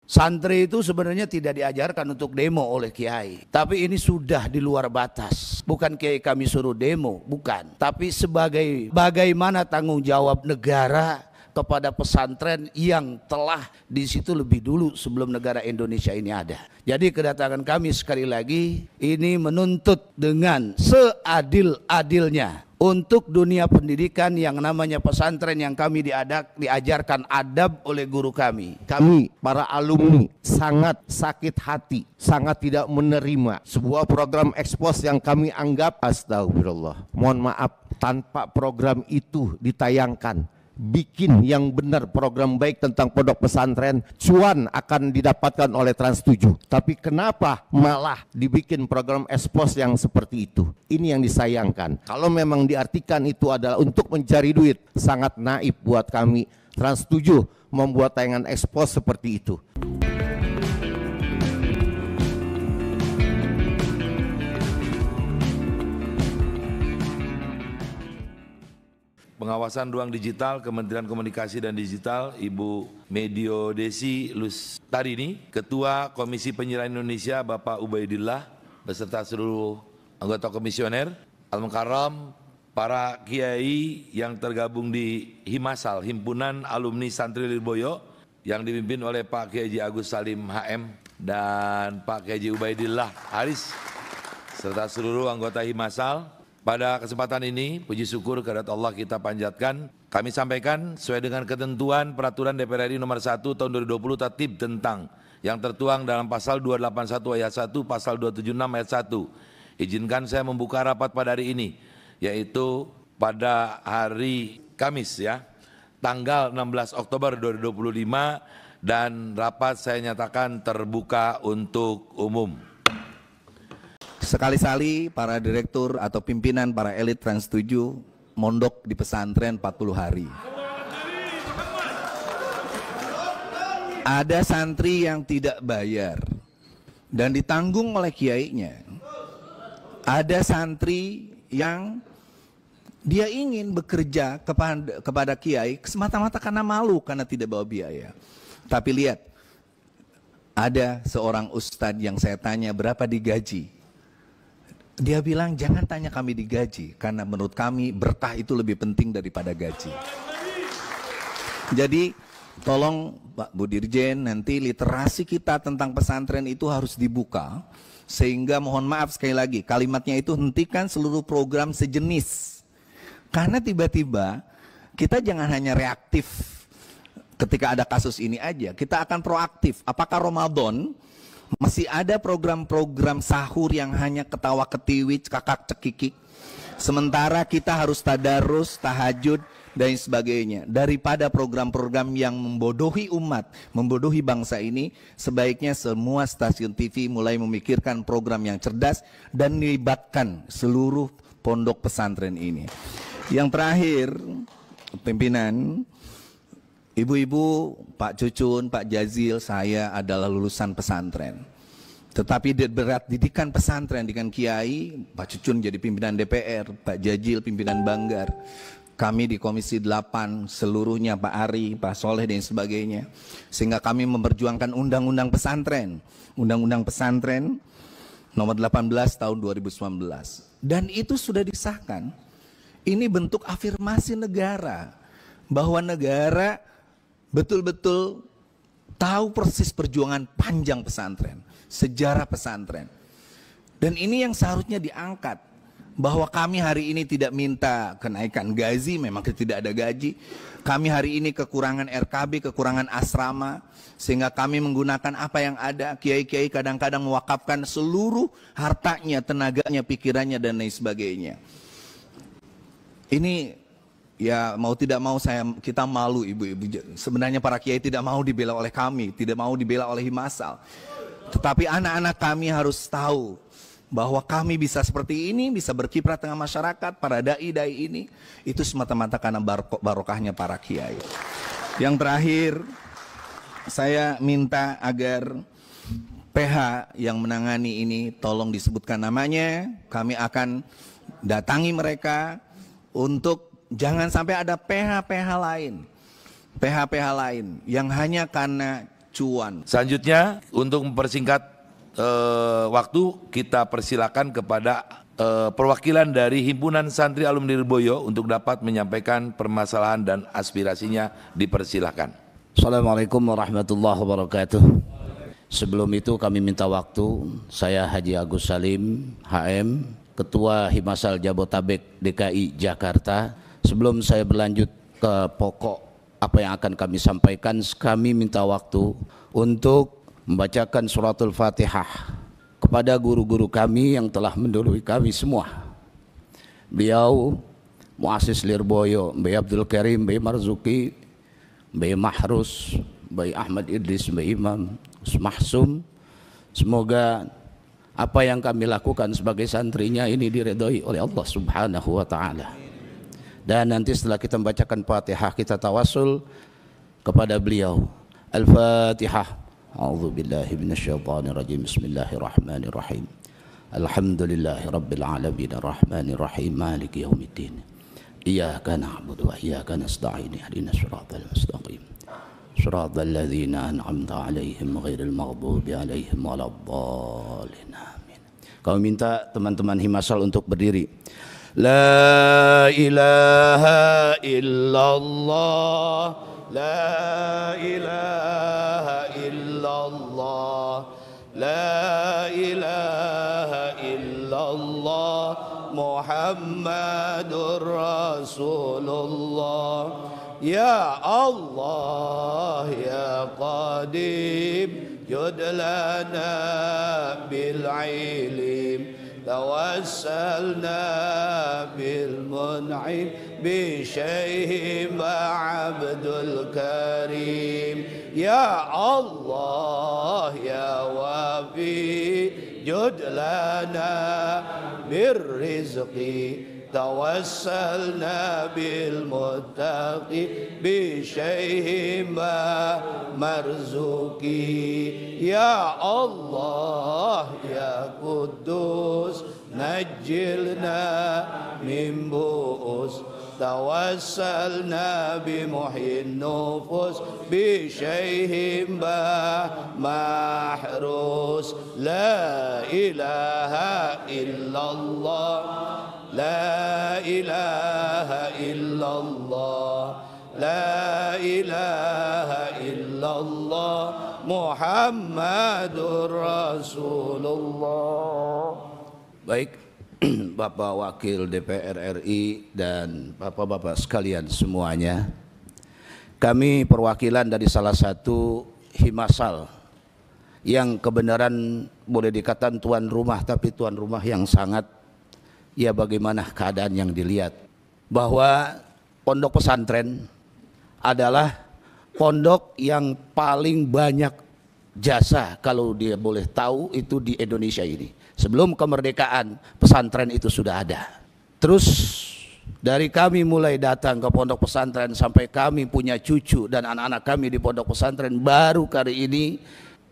Santri itu sebenarnya tidak diajarkan untuk demo oleh kiai. Tapi ini sudah di luar batas. Bukan kiai kami suruh demo, bukan. Tapi sebagai bagaimana tanggung jawab negara kepada pesantren yang telah di situ lebih dulu sebelum negara Indonesia ini ada. Jadi kedatangan kami sekali lagi ini menuntut dengan seadil-adilnya untuk dunia pendidikan yang namanya pesantren yang kami diajarkan adab oleh guru kami. Kami para alumni sangat sakit hati, sangat tidak menerima sebuah program ekspos yang kami anggap, astagfirullah, mohon maaf, tanpa program itu ditayangkan, bikin yang benar program baik tentang pondok pesantren, cuan akan didapatkan oleh Trans 7. Tapi kenapa malah dibikin program ekspos yang seperti itu? Ini yang disayangkan. Kalau memang diartikan itu adalah untuk mencari duit, sangat naif buat kami Trans 7 membuat tayangan ekspos seperti itu. Pengawasan Ruang Digital Kementerian Komunikasi dan Digital, Ibu Medio Desi Lustarini, Ketua Komisi Penyiaran Indonesia Bapak Ubaidillah, beserta seluruh anggota komisioner, Al-Mukarram, para kiai yang tergabung di Himasal, Himpunan Alumni Santri Lirboyo, yang dipimpin oleh Pak Kiai Haji Agus Salim HM dan Pak Kiai Haji Ubaidillah Haris, serta seluruh anggota Himasal. Pada kesempatan ini, puji syukur kehadirat Allah kita panjatkan. Kami sampaikan sesuai dengan ketentuan Peraturan DPR RI Nomor 1 Tahun 2020 Tatib tentang yang tertuang dalam Pasal 281 Ayat 1, Pasal 276 Ayat 1. Izinkan saya membuka rapat pada hari ini, yaitu pada hari Kamis ya, tanggal 16 Oktober 2025, dan rapat saya nyatakan terbuka untuk umum. Sekali-sali para direktur atau pimpinan para elit Trans 7 mondok di pesantren 40 hari. Ada santri yang tidak bayar dan ditanggung oleh kiainya. Ada santri yang dia ingin bekerja kepada kiai semata-mata karena malu, karena tidak bawa biaya. Tapi lihat, ada seorang ustadz yang saya tanya berapa digaji. Dia bilang jangan tanya kami digaji, karena menurut kami berkah itu lebih penting daripada gaji. Jadi tolong Pak Bu Dirjen, nanti literasi kita tentang pesantren itu harus dibuka. Sehingga mohon maaf sekali lagi, kalimatnya itu hentikan seluruh program sejenis. Karena tiba-tiba kita jangan hanya reaktif ketika ada kasus ini aja, kita akan proaktif. Apakah Ramadan masih ada program-program sahur yang hanya ketawa ketiwi, kakak cekikik, sementara kita harus tadarus, tahajud dan sebagainya. Daripada program-program yang membodohi umat, membodohi bangsa ini, sebaiknya semua stasiun TV mulai memikirkan program yang cerdas dan melibatkan seluruh pondok pesantren ini. Yang terakhir, pimpinan, ibu-ibu, Pak Cucun, Pak Jazil, saya adalah lulusan pesantren. Tetapi berat didikan pesantren dengan kiai, Pak Cucun jadi pimpinan DPR, Pak Jazil pimpinan Banggar. Kami di Komisi 8 seluruhnya, Pak Ari, Pak Soleh dan sebagainya. Sehingga kami memperjuangkan undang-undang pesantren. Undang-undang pesantren nomor 18 tahun 2019. Dan itu sudah disahkan. Ini bentuk afirmasi negara. Bahwa negara betul-betul tahu persis perjuangan panjang pesantren, sejarah pesantren. Dan ini yang seharusnya diangkat, bahwa kami hari ini tidak minta kenaikan gaji, memang tidak ada gaji. Kami hari ini kekurangan RKB, kekurangan asrama, sehingga kami menggunakan apa yang ada. Kiai-kiai kadang-kadang mewakafkan seluruh hartanya, tenaganya, pikirannya dan lain sebagainya. Ini ya mau tidak mau kita malu ibu-ibu. Sebenarnya para kiai tidak mau dibela oleh kami, tidak mau dibela oleh Himasal. Tetapi anak-anak kami harus tahu bahwa kami bisa seperti ini, bisa berkiprah tengah masyarakat, para dai-dai ini, itu semata-mata karena barokahnya para kiai. Yang terakhir, saya minta agar PH yang menangani ini tolong disebutkan namanya. Kami akan datangi mereka untuk jangan sampai ada PH-PH lain yang hanya karena cuan. Selanjutnya untuk mempersingkat waktu, kita persilakan kepada perwakilan dari Himpunan Santri Alumni Lirboyo untuk dapat menyampaikan permasalahan dan aspirasinya, dipersilakan. Assalamualaikum warahmatullahi wabarakatuh. Sebelum itu kami minta waktu, saya Haji Agus Salim, HM, Ketua Himasal Jabotabek DKI Jakarta. Sebelum saya berlanjut ke pokok apa yang akan kami sampaikan, kami minta waktu untuk membacakan suratul Fatihah kepada guru-guru kami yang telah mendahului kami semua. Beliau Muassis Lirboyo, Mbak Abdul Karim, Mbak Marzuki, Mbak Mahrus, Mbak Ahmad Idris, Mbak Imam Mahsum. Semoga apa yang kami lakukan sebagai santrinya ini diridhoi oleh Allah Subhanahu wa taala. Dan nanti setelah kita membacakan Fatihah, kita tawasul kepada beliau. Al-Fatihah. A'udzu billahi minasyaitonir rajim. Bismillahirrahmanirrahim. Alhamdulillahi rabbil alamin arrahmanir rahim maliki yaumiddin. Iyyaka na'budu wa iyyaka nasta'in. Ihdinas siratal mustaqim. Shiratal ladzina an'amta 'alaihim ghairil maghdubi 'alaihim waladdallin. Amin. Kami minta teman-teman Himasal untuk berdiri. La ilaha illallah. La ilaha illallah, la ilaha illallah, Muhammadur Rasulullah. Ya Allah ya Qadim, jud lana bil ilim, tawassalna bil mun'im bi syaihi ma'abdul karim. Ya Allah ya wafi, jud lana bir rizqi, tawassalna bil muttaqi bi syaihi ma marzuki. Ya Allah ya Quddus, najjilna min bu'us, tawassalna bi muhin nufus bi syaihi mahrus. La ilaha illallah, la ilaha illallah, la ilaha illallah, Muhammadur Rasulullah. Baik, Bapak Wakil DPR RI dan Bapak-Bapak sekalian semuanya, kami perwakilan dari salah satu Himasal yang kebenaran boleh dikatakan tuan rumah, tapi tuan rumah yang sangat, ya bagaimana keadaan yang dilihat, bahwa pondok pesantren adalah pondok yang paling banyak jasa, kalau dia boleh tahu, itu di Indonesia ini. Sebelum kemerdekaan pesantren itu sudah ada. Terus dari kami mulai datang ke pondok pesantren sampai kami punya cucu dan anak-anak kami di pondok pesantren, baru kali ini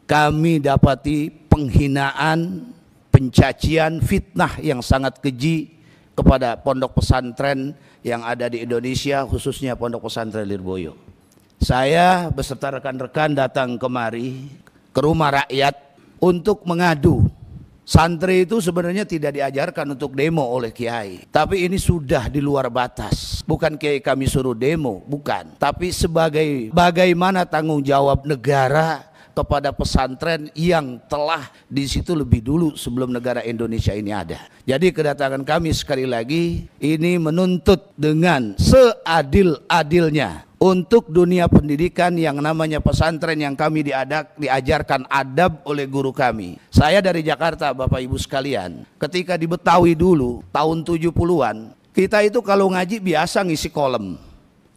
kami dapati penghinaan, pencacian, fitnah yang sangat keji kepada pondok pesantren yang ada di Indonesia, khususnya pondok pesantren Lirboyo. Saya beserta rekan-rekan datang kemari ke rumah rakyat untuk mengadu. Santri itu sebenarnya tidak diajarkan untuk demo oleh kiai, tapi ini sudah di luar batas. Bukan kiai kami suruh demo, bukan, tapi sebagai bagaimana tanggung jawab negara kepada pesantren yang telah di situ lebih dulu sebelum negara Indonesia ini ada. Jadi kedatangan kami sekali lagi ini menuntut dengan seadil-adilnya untuk dunia pendidikan yang namanya pesantren, yang kami diajarkan adab oleh guru kami. Saya dari Jakarta, Bapak Ibu sekalian, ketika di Betawi dulu tahun 70-an, kita itu kalau ngaji biasa ngisi kolom.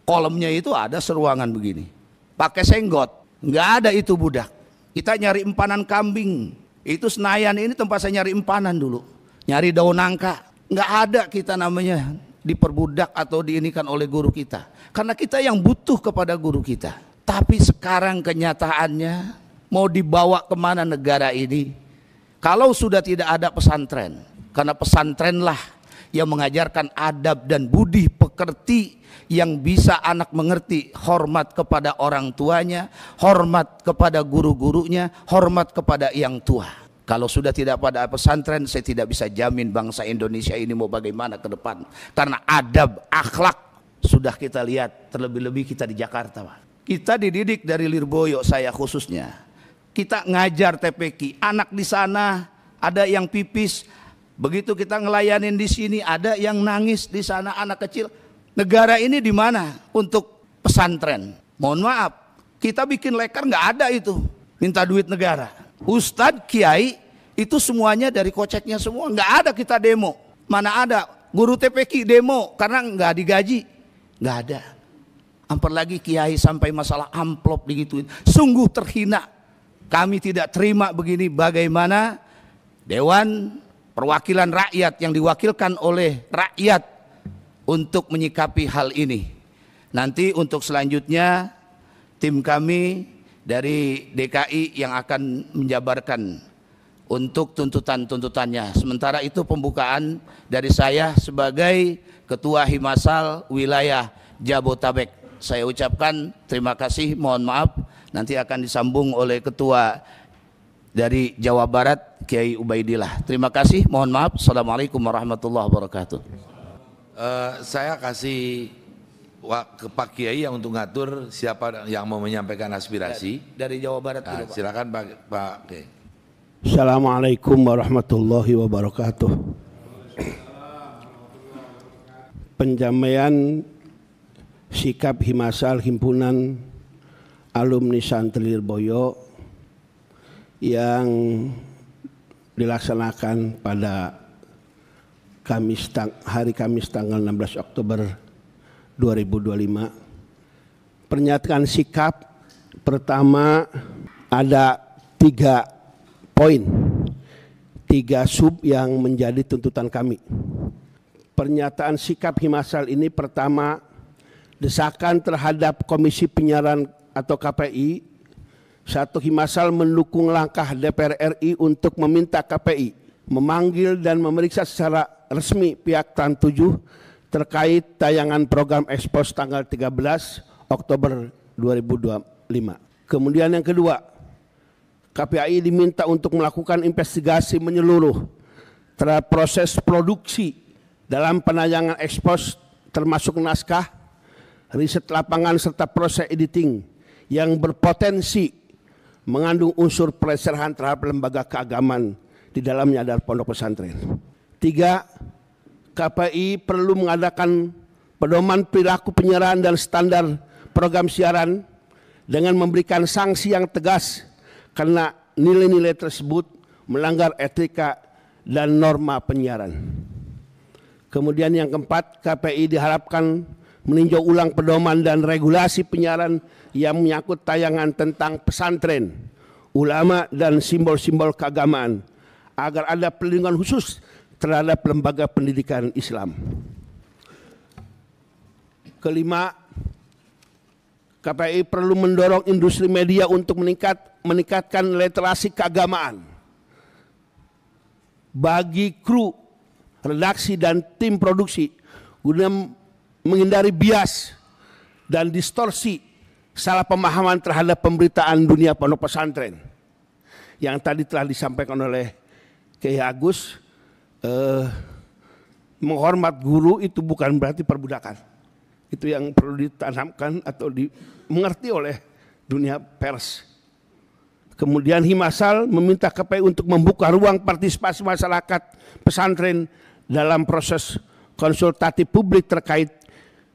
Kolomnya itu ada seruangan begini, pakai senggot. Nggak ada itu budak. Kita nyari empanan kambing. Itu Senayan ini tempat saya nyari empanan dulu. Nyari daun nangka. Nggak ada kita namanya diperbudak atau diinikan oleh guru kita. Karena kita yang butuh kepada guru kita. Tapi sekarang kenyataannya mau dibawa kemana negara ini? Kalau sudah tidak ada pesantren. Karena pesantrenlah yang mengajarkan adab dan budi pekerti yang bisa anak mengerti hormat kepada orang tuanya, hormat kepada guru-gurunya, hormat kepada yang tua. Kalau sudah tidak pada pesantren, saya tidak bisa jamin bangsa Indonesia ini mau bagaimana ke depan. Karena adab, akhlak sudah kita lihat, terlebih-lebih kita di Jakarta, Pak. Kita dididik dari Lirboyo, saya khususnya. Kita ngajar TPQ, anak di sana ada yang pipis. Begitu kita ngelayanin di sini, ada yang nangis di sana, anak kecil. Negara ini di mana untuk pesantren? Mohon maaf, kita bikin leker nggak ada itu, minta duit negara. Ustadz, kiai, itu semuanya dari koceknya semua, nggak ada kita demo. Mana ada guru TPQ demo karena nggak digaji, nggak ada. Apalagi kiai sampai masalah amplop digituin, sungguh terhina. Kami tidak terima begini. Bagaimana Dewan Perwakilan Rakyat yang diwakilkan oleh rakyat untuk menyikapi hal ini. Nanti untuk selanjutnya tim kami dari DKI yang akan menjabarkan untuk tuntutan-tuntutannya. Sementara itu pembukaan dari saya sebagai Ketua Himasal Wilayah Jabotabek. Saya ucapkan terima kasih, mohon maaf. Nanti akan disambung oleh Ketua dari Jawa Barat, Kiai Ubaidillah. Terima kasih, mohon maaf. Assalamualaikum warahmatullahi wabarakatuh. Saya kasih ke Pak Kiai yang untuk ngatur siapa yang mau menyampaikan aspirasi. Dari Jawa Barat dulu, Pak. Silakan Pak Kiai. Assalamualaikum warahmatullahi wabarakatuh. Penjampaian sikap Himasal Himpunan Alumni Santri Lirboyo yang dilaksanakan pada hari Kamis tanggal 16 Oktober 2025. Pernyataan sikap pertama ada 3 poin, 3 sub yang menjadi tuntutan kami. Pernyataan sikap Himasal ini pertama, desakan terhadap Komisi Penyiaran atau KPI. Satu, Himasal mendukung langkah DPR RI untuk meminta KPI memanggil dan memeriksa secara resmi pihak Trans 7 terkait tayangan program Expos tanggal 13 Oktober 2025. Kemudian yang kedua, KPI diminta untuk melakukan investigasi menyeluruh terhadap proses produksi dalam penayangan Expos termasuk naskah, riset lapangan serta proses editing yang berpotensi mengandung unsur pelecehan terhadap lembaga keagamaan di dalamnya adalah pondok pesantren. 3, KPI perlu mengadakan pedoman perilaku penyiaran dan standar program siaran dengan memberikan sanksi yang tegas karena nilai-nilai tersebut melanggar etika dan norma penyiaran. Kemudian yang keempat, KPI diharapkan meninjau ulang pedoman dan regulasi penyiaran yang menyangkut tayangan tentang pesantren, ulama dan simbol-simbol keagamaan agar ada perlindungan khusus terhadap lembaga pendidikan Islam. Kelima, KPI perlu mendorong industri media untuk meningkatkan literasi keagamaan bagi kru, redaksi dan tim produksi guna menghindari bias dan distorsi salah pemahaman terhadap pemberitaan dunia pondok pesantren yang tadi telah disampaikan oleh Kiai Agus. Menghormat guru itu bukan berarti perbudakan. Itu yang perlu ditanamkan atau dimengerti oleh dunia pers. Kemudian Himasal meminta KPI untuk membuka ruang partisipasi masyarakat pesantren dalam proses konsultatif publik terkait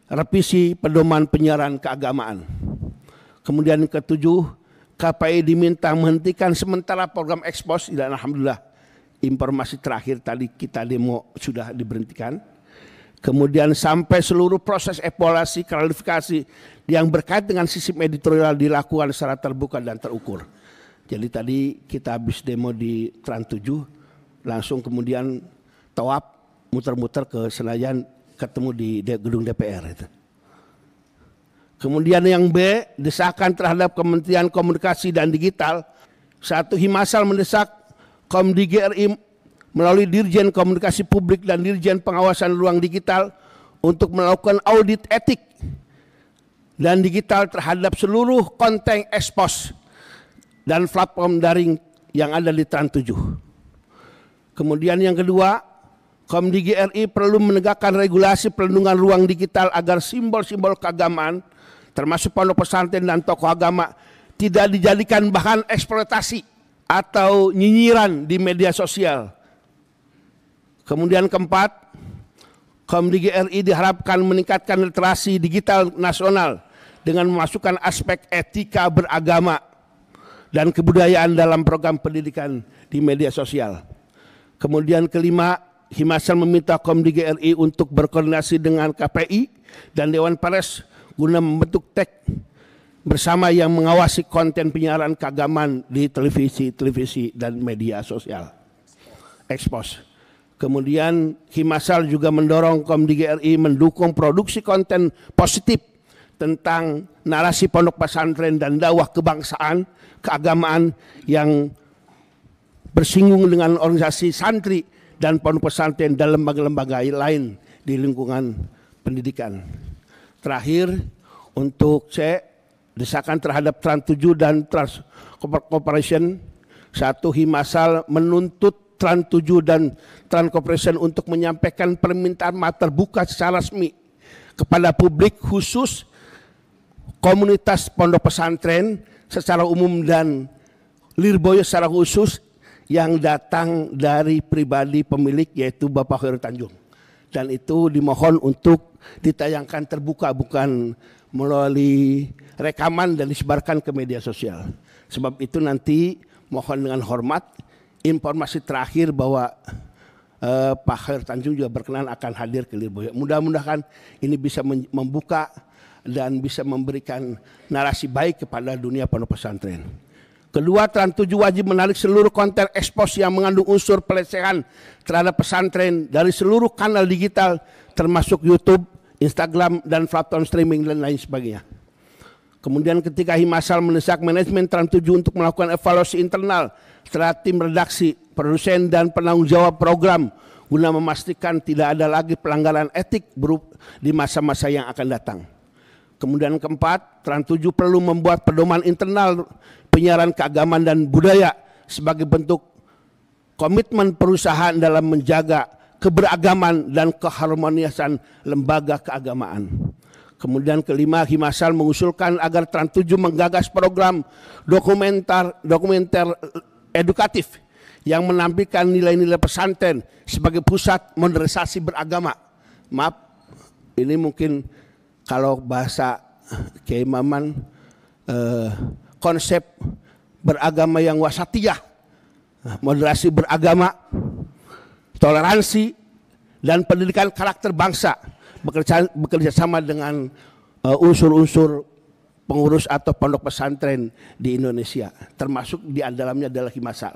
revisi pedoman penyiaran keagamaan. Kemudian ketujuh, KPI diminta menghentikan sementara program Expos, dan alhamdulillah informasi terakhir tadi kita demo sudah diberhentikan. Kemudian sampai seluruh proses evaluasi klarifikasi yang berkait dengan sistem editorial dilakukan secara terbuka dan terukur. Jadi tadi kita habis demo di Trans 7, langsung kemudian tawaf muter-muter ke Senayan, ketemu di gedung DPR itu. Kemudian yang B, desakan terhadap Kementerian Komunikasi dan Digital. 1, Himasal mendesak Komdigi RI melalui Dirjen Komunikasi Publik dan Dirjen Pengawasan Ruang Digital untuk melakukan audit etik dan digital terhadap seluruh konten ekspos dan platform daring yang ada di Trans 7. Kemudian yang kedua, Komdigi RI perlu menegakkan regulasi perlindungan ruang digital agar simbol-simbol keagamaan termasuk pondok pesantren dan tokoh agama tidak dijadikan bahan eksploitasi atau nyinyiran di media sosial. Kemudian keempat, Komdigi RI diharapkan meningkatkan literasi digital nasional dengan memasukkan aspek etika beragama dan kebudayaan dalam program pendidikan di media sosial. Kemudian kelima, Himasal meminta Komdigi RI untuk berkoordinasi dengan KPI dan Dewan Pers guna membentuk TEK bersama yang mengawasi konten penyiaran keagamaan di televisi dan media sosial. Expose. Kemudian Himasal juga mendorong Komdigi RI mendukung produksi konten positif tentang narasi pondok pesantren dan dakwah kebangsaan, keagamaan yang bersinggung dengan organisasi santri dan pondok pesantren dan lembaga-lembaga lain di lingkungan pendidikan. Terakhir, untuk desakan terhadap Trans 7 dan Trans Corporation, satu, Himasal menuntut Trans 7 dan Trans Corporation untuk menyampaikan permintaan maaf terbuka secara resmi kepada publik khusus komunitas pondok pesantren secara umum dan Lirboyo secara khusus yang datang dari pribadi pemilik yaitu Bapak Khairul Tanjung. Dan itu dimohon untuk ditayangkan terbuka, bukan melalui rekaman dan disebarkan ke media sosial. Sebab itu nanti mohon dengan hormat, informasi terakhir bahwa Pak Khairul Tanjung juga berkenan akan hadir ke Lirboyo. Mudah-mudahan ini bisa membuka dan bisa memberikan narasi baik kepada dunia pondok pesantren. Kedua, Trans 7 wajib menarik seluruh konten ekspos yang mengandung unsur pelecehan terhadap pesantren dari seluruh kanal digital termasuk YouTube, Instagram, dan platform streaming dan lain sebagainya. Kemudian ketika Himasal mendesak manajemen Trans 7 untuk melakukan evaluasi internal terhadap tim redaksi, produsen, dan penanggung jawab program guna memastikan tidak ada lagi pelanggaran etik di masa-masa yang akan datang. Kemudian keempat, Trans 7 perlu membuat pedoman internal penyiaran keagamaan dan budaya sebagai bentuk komitmen perusahaan dalam menjaga keberagaman dan keharmonisan lembaga keagamaan. Kemudian kelima, Himasal mengusulkan agar Trans 7 menggagas program dokumenter edukatif yang menampilkan nilai-nilai pesantren sebagai pusat modernisasi beragama. Maaf, ini mungkin kalau bahasa Kiai Maman konsep beragama yang wasatiyah, moderasi beragama, toleransi, dan pendidikan karakter bangsa bekerja sama dengan unsur-unsur pengurus atau pondok pesantren di Indonesia, termasuk di dalamnya adalah Himasal.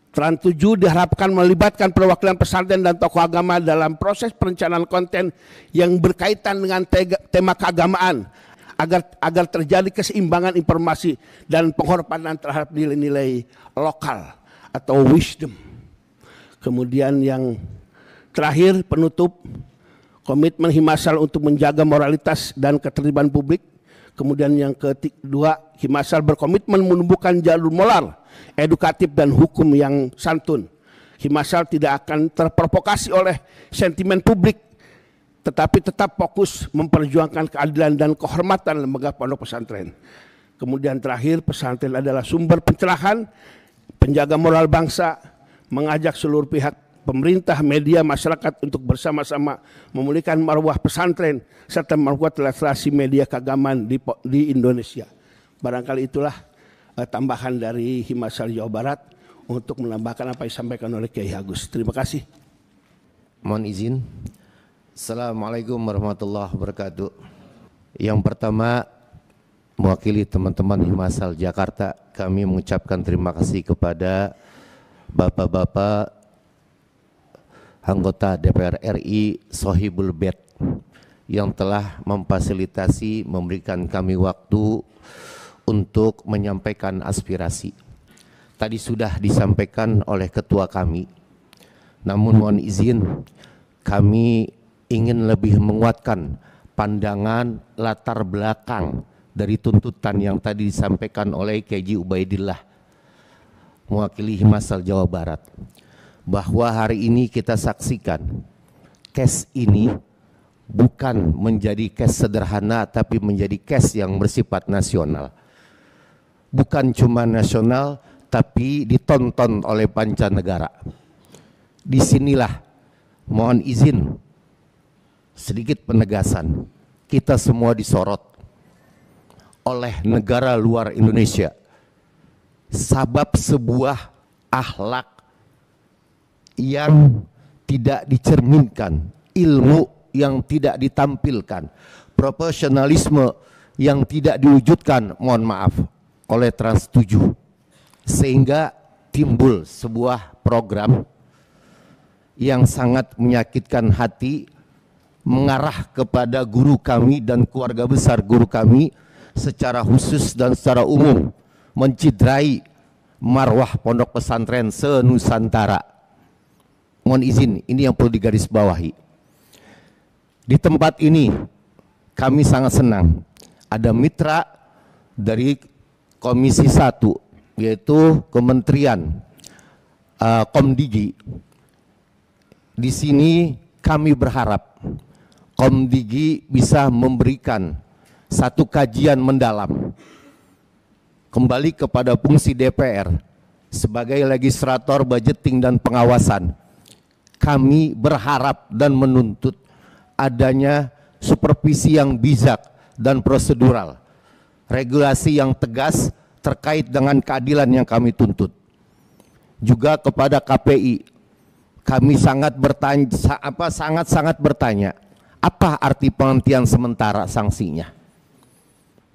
Trans 7 diharapkan melibatkan perwakilan pesantren dan tokoh agama dalam proses perencanaan konten yang berkaitan dengan tema keagamaan agar terjadi keseimbangan informasi dan penghormatan terhadap nilai-nilai lokal atau wisdom. Kemudian yang terakhir, penutup, komitmen Himasal untuk menjaga moralitas dan ketertiban publik. Kemudian yang kedua, Himasal berkomitmen menumbuhkan jalur moral, edukatif, dan hukum yang santun. Himasal tidak akan terprovokasi oleh sentimen publik, tetapi tetap fokus memperjuangkan keadilan dan kehormatan lembaga pondok pesantren. Kemudian terakhir, pesantren adalah sumber pencerahan, penjaga moral bangsa, mengajak seluruh pihak, pemerintah, media, masyarakat untuk bersama-sama memulihkan marwah pesantren serta memperkuat literasi media keagamaan di Indonesia. Barangkali itulah tambahan dari Himasal Jawa Barat untuk menambahkan apa yang disampaikan oleh Kiai Agus. Terima kasih. Mohon izin. Assalamualaikum warahmatullahi wabarakatuh. Yang pertama, mewakili teman-teman Himasal Jakarta, kami mengucapkan terima kasih kepada bapak-bapak anggota DPR RI Sohibul Bed yang telah memfasilitasi, memberikan kami waktu untuk menyampaikan aspirasi. Tadi sudah disampaikan oleh ketua kami, namun mohon izin kami ingin lebih menguatkan pandangan latar belakang dari tuntutan yang tadi disampaikan oleh KJ Ubaidillah mewakili Himasal Jawa Barat, bahwa hari ini kita saksikan case ini bukan menjadi case sederhana, tapi menjadi case yang bersifat nasional. Bukan cuma nasional, tapi ditonton oleh pancanegara. Disinilah mohon izin sedikit penegasan, kita semua disorot oleh negara luar Indonesia sabab sebuah akhlak yang tidak dicerminkan, ilmu yang tidak ditampilkan, profesionalisme yang tidak diwujudkan, mohon maaf, oleh Trans 7, sehingga timbul sebuah program yang sangat menyakitkan hati, mengarah kepada guru kami dan keluarga besar guru kami secara khusus dan secara umum, mencidrai marwah pondok pesantren se-Nusantara. Mohon izin, ini yang perlu digarisbawahi. Di tempat ini kami sangat senang ada mitra dari Komisi 1, yaitu Kementerian Komdigi. Di sini kami berharap Komdigi bisa memberikan satu kajian mendalam kembali kepada fungsi DPR sebagai legislator budgeting dan pengawasan. Kami berharap dan menuntut adanya supervisi yang bijak dan prosedural, regulasi yang tegas terkait dengan keadilan yang kami tuntut. Juga kepada KPI, kami sangat bertanya, apa arti penghentian sementara sanksinya?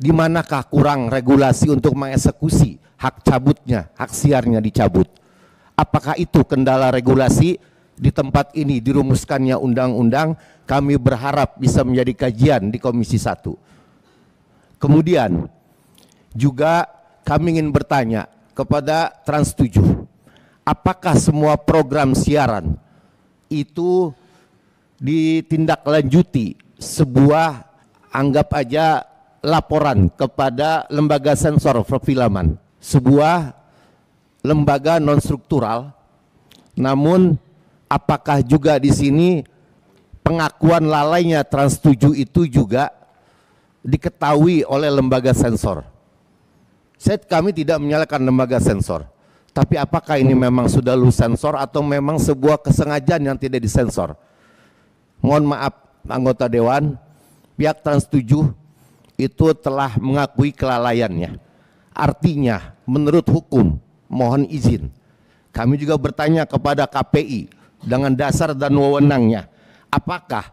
Di manakah kurang regulasi untuk mengeksekusi hak cabutnya, hak siarnya dicabut? Apakah itu kendala regulasi? Di tempat ini dirumuskannya undang-undang, kami berharap bisa menjadi kajian di Komisi 1. Kemudian juga kami ingin bertanya kepada Trans 7, apakah semua program siaran itu ditindaklanjuti sebuah, anggap aja, laporan kepada lembaga sensor perfilman, sebuah lembaga non struktural. Namun apakah juga di sini pengakuan lalainya Trans 7 itu juga diketahui oleh lembaga sensor? Kami tidak menyalahkan lembaga sensor, tapi apakah ini memang sudah lulus sensor atau memang sebuah kesengajaan yang tidak disensor? Mohon maaf anggota Dewan, pihak Trans 7 itu telah mengakui kelalaiannya. Artinya menurut hukum, mohon izin, kami juga bertanya kepada KPI dengan dasar dan wewenangnya, apakah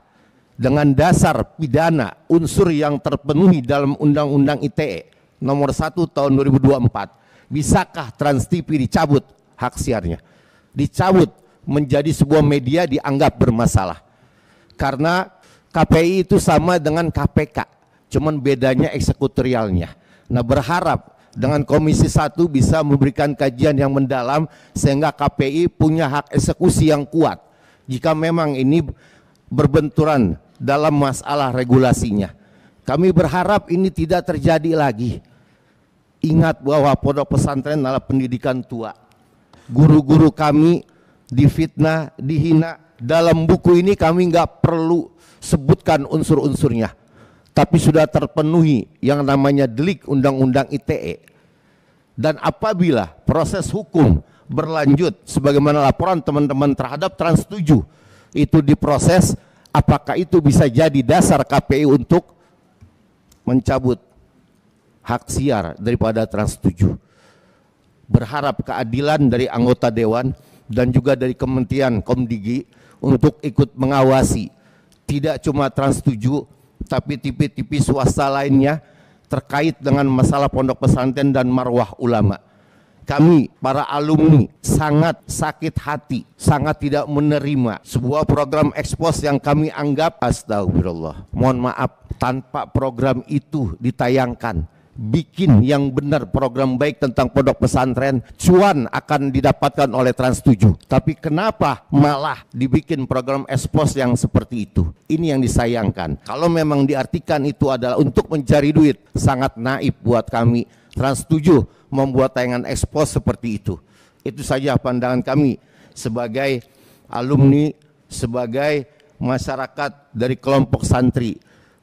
dengan dasar pidana unsur yang terpenuhi dalam Undang-Undang ITE nomor 1 tahun 2024, bisakah Trans TV dicabut hak siarnya, dicabut menjadi sebuah media dianggap bermasalah? Karena KPI itu sama dengan KPK, cuman bedanya eksekutorialnya. Nah, berharap dengan Komisi 1 bisa memberikan kajian yang mendalam sehingga KPI punya hak eksekusi yang kuat jika memang ini berbenturan dalam masalah regulasinya. Kami berharap ini tidak terjadi lagi. Ingat bahwa pondok pesantren adalah pendidikan tua. Guru-guru kami difitnah, dihina. Dalam buku ini kami nggak perlu sebutkan unsur-unsurnya, tapi sudah terpenuhi yang namanya delik Undang-Undang ITE. Dan apabila proses hukum berlanjut sebagaimana laporan teman-teman terhadap Trans 7 itu diproses, apakah itu bisa jadi dasar KPI untuk mencabut hak siar daripada Trans 7? Berharap keadilan dari anggota Dewan dan juga dari Kementerian Komdigi untuk ikut mengawasi tidak cuma Trans 7 tapi TV-TV swasta lainnya terkait dengan masalah pondok pesantren dan marwah ulama. Kami para alumni sangat sakit hati, sangat tidak menerima sebuah program ekspos yang kami anggap, astagfirullah, mohon maaf, tanpa program itu ditayangkan, bikin yang benar program baik tentang pondok pesantren, cuan akan didapatkan oleh Trans 7. Tapi kenapa malah dibikin program ekspos yang seperti itu? Ini yang disayangkan. Kalau memang diartikan itu adalah untuk mencari duit, sangat naif buat kami Trans 7 membuat tayangan ekspos seperti itu. Itu saja pandangan kami sebagai alumni, sebagai masyarakat dari kelompok santri,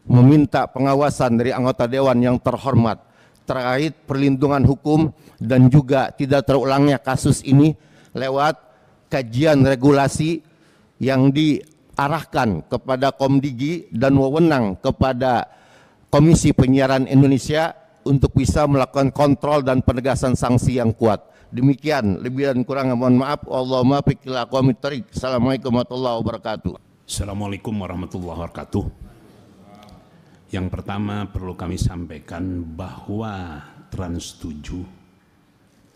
meminta pengawasan dari anggota dewan yang terhormat terkait perlindungan hukum dan juga tidak terulangnya kasus ini lewat kajian regulasi yang diarahkan kepada Komdigi dan wewenang kepada Komisi Penyiaran Indonesia untuk bisa melakukan kontrol dan penegasan sanksi yang kuat. Demikian, lebih dan kurang mohon maaf. Allahumma fikil aqwamit thariq. Assalamualaikum warahmatullahi wabarakatuh. Assalamualaikum warahmatullahi wabarakatuh. Yang pertama perlu kami sampaikan bahwa Trans 7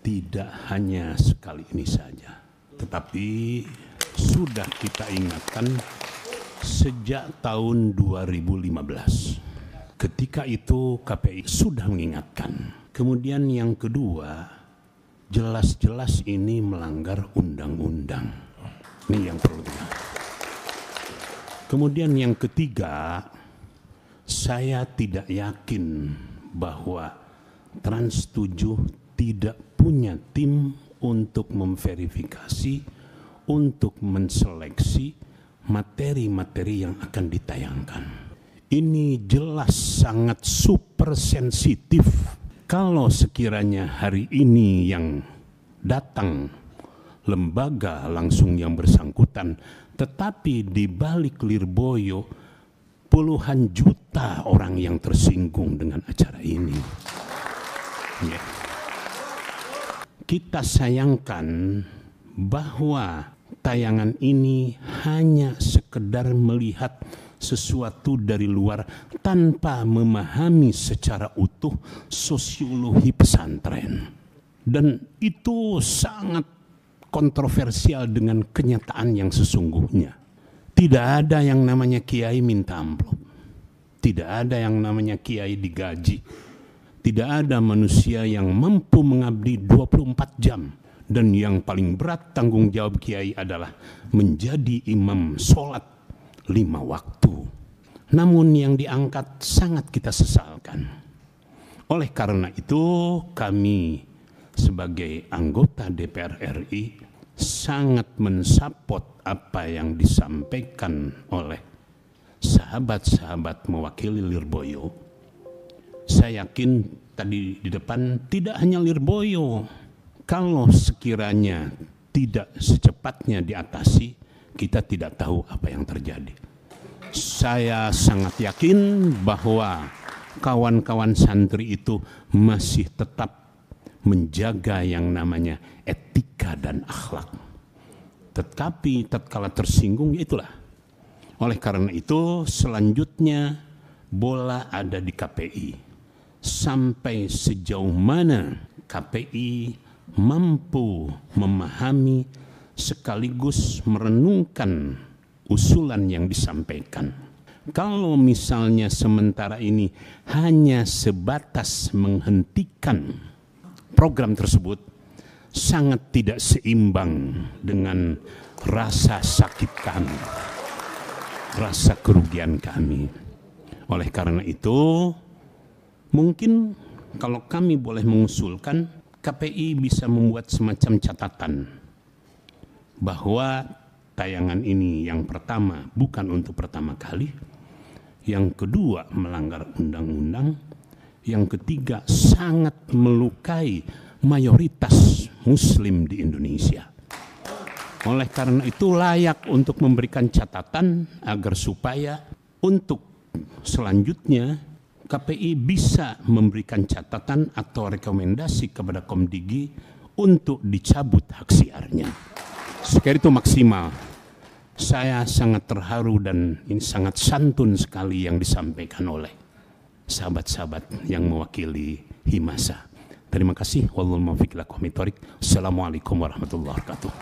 tidak hanya sekali ini saja, tetapi sudah kita ingatkan sejak tahun 2015. Ketika itu KPI sudah mengingatkan. Kemudian yang kedua, jelas-jelas ini melanggar undang-undang. Ini yang perlu diingat. Kemudian yang ketiga, saya tidak yakin bahwa Trans 7 tidak punya tim untuk memverifikasi, untuk menseleksi materi-materi yang akan ditayangkan. Ini jelas sangat super sensitif. Kalau sekiranya hari ini yang datang lembaga langsung yang bersangkutan, tetapi di balik Lirboyo puluhan juta orang yang tersinggung dengan acara ini. Ya. Kita sayangkan bahwa tayangan ini hanya sekedar melihat sesuatu dari luar tanpa memahami secara utuh sosiologi pesantren. Dan itu sangat kontroversial dengan kenyataan yang sesungguhnya. Tidak ada yang namanya kiai minta amplop. Tidak ada yang namanya kiai digaji. Tidak ada manusia yang mampu mengabdi 24 jam. Dan yang paling berat tanggung jawab kiai adalah menjadi imam sholat 5 waktu. Namun yang diangkat sangat kita sesalkan. Oleh karena itu kami sebagai anggota DPR RI sangat mensupport apa yang disampaikan oleh sahabat-sahabat mewakili Lirboyo. Saya yakin tadi di depan tidak hanya Lirboyo. Kalau sekiranya tidak secepatnya diatasi, kita tidak tahu apa yang terjadi. Saya sangat yakin bahwa kawan-kawan santri itu masih tetap menjaga yang namanya etika dan akhlak. Tetapi tatkala tersinggung, ya itulah. Oleh karena itu selanjutnya bola ada di KPI. Sampai sejauh mana KPI mampu memahami sekaligus merenungkan usulan yang disampaikan. Kalau misalnya sementara ini hanya sebatas menghentikan program tersebut, sangat tidak seimbang dengan rasa sakit kami, rasa kerugian kami. Oleh karena itu, mungkin kalau kami boleh mengusulkan, KPI bisa membuat semacam catatan bahwa tayangan ini yang pertama bukan untuk pertama kali, yang kedua melanggar undang-undang, yang ketiga sangat melukai mayoritas muslim di Indonesia. Oleh karena itu layak untuk memberikan catatan agar supaya untuk selanjutnya KPI bisa memberikan catatan atau rekomendasi kepada Komdigi untuk dicabut hak siarnya. Sekali itu maksimal. Saya sangat terharu dan ini sangat santun sekali yang disampaikan oleh sahabat-sahabat yang mewakili Himasa. Terima kasih. Wallahul muwaffiq ila aqwamit thoriq. Assalamualaikum warahmatullahi wabarakatuh.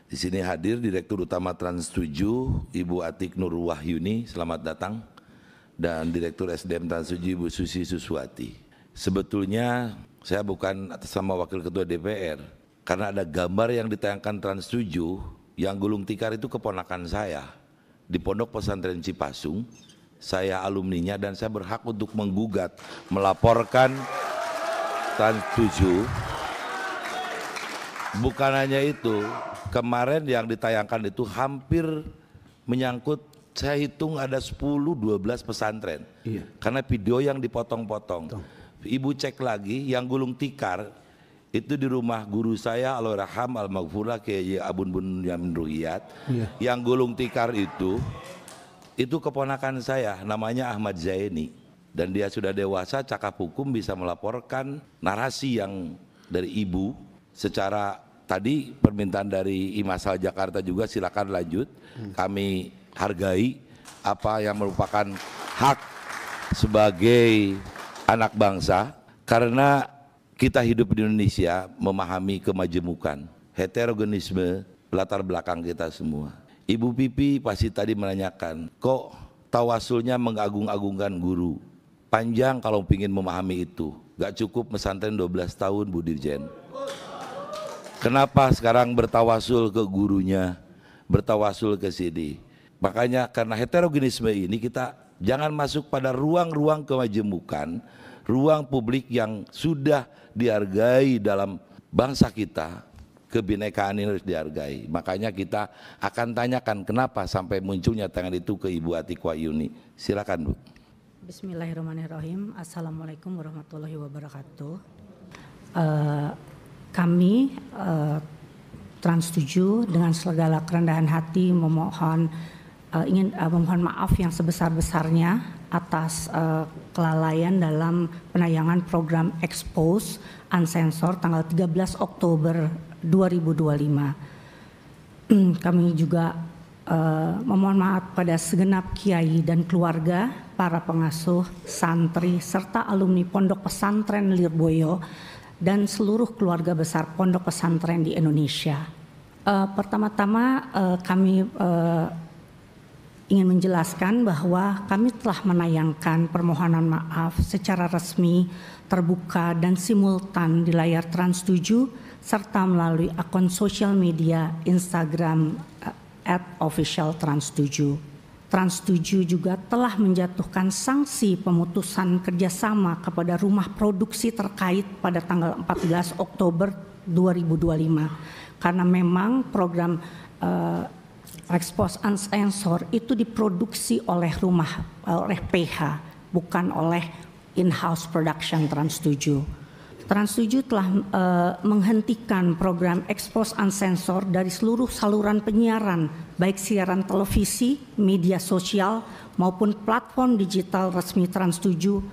Di sini hadir Direktur Utama Trans 7, Ibu Atik Nur Wahyuni, selamat datang. Dan Direktur SDM Trans 7, Ibu Susi Suswati. Sebetulnya saya bukan atas nama Wakil Ketua DPR, karena ada gambar yang ditayangkan Trans 7 yang gulung tikar itu keponakan saya di Pondok Pesantren Cipasung. Saya alumninya dan saya berhak untuk menggugat, melaporkan Trans 7. Bukan hanya itu, kemarin yang ditayangkan itu hampir menyangkut, saya hitung ada 10-12 pesantren. Iya. Karena video yang dipotong-potong. Ibu cek lagi yang gulung tikar itu di rumah guru saya Allahyarham Al-Maghfurlah Kiai Abun Bun Yamin Ruhiyat. Iya. Yang gulung tikar itu keponakan saya, namanya Ahmad Zaini, dan dia sudah dewasa, cakap hukum, bisa melaporkan narasi yang dari ibu. Secara tadi permintaan dari Imasal Jakarta juga, silakan lanjut. Kami hargai apa yang merupakan hak sebagai anak bangsa, karena kita hidup di Indonesia memahami kemajemukan, heterogenisme latar belakang kita semua. Ibu Pipi pasti tadi menanyakan, kok tawasulnya mengagung-agungkan guru? Panjang kalau ingin memahami itu, gak cukup pesantren 12 tahun Bu Dirjen. Kenapa sekarang bertawasul ke gurunya, bertawasul ke sini? Makanya karena heterogenisme ini kita jangan masuk pada ruang-ruang kemajemukan, ruang publik yang sudah dihargai dalam bangsa kita. Kebinekaan ini harus dihargai. Makanya kita akan tanyakan kenapa sampai munculnya tangan itu ke Ibu Atiq Wahyuni. Silakan Bu. Bismillahirrahmanirrahim. Assalamualaikum warahmatullahi wabarakatuh. Kami Trans 7 dengan segala kerendahan hati ingin memohon maaf yang sebesar-besarnya atas kelalaian dalam penayangan program Expose Unsensor tanggal 13 Oktober 2025. Kami juga memohon maaf pada segenap kiai dan keluarga, para pengasuh, santri, serta alumni Pondok Pesantren Lirboyo dan seluruh keluarga besar pondok pesantren di Indonesia. Pertama-tama kami ingin menjelaskan bahwa kami telah menayangkan permohonan maaf secara resmi, terbuka dan simultan di layar Trans 7 serta melalui akun sosial media Instagram @officialtrans7. Trans 7 juga telah menjatuhkan sanksi pemutusan kerjasama kepada rumah produksi terkait pada tanggal 14 Oktober 2025 karena memang program Expose Unsensor itu diproduksi oleh PH, bukan oleh in-house production Trans 7. Trans 7 telah menghentikan program Expose Unsensor dari seluruh saluran penyiaran, baik siaran televisi, media sosial, maupun platform digital resmi Trans 7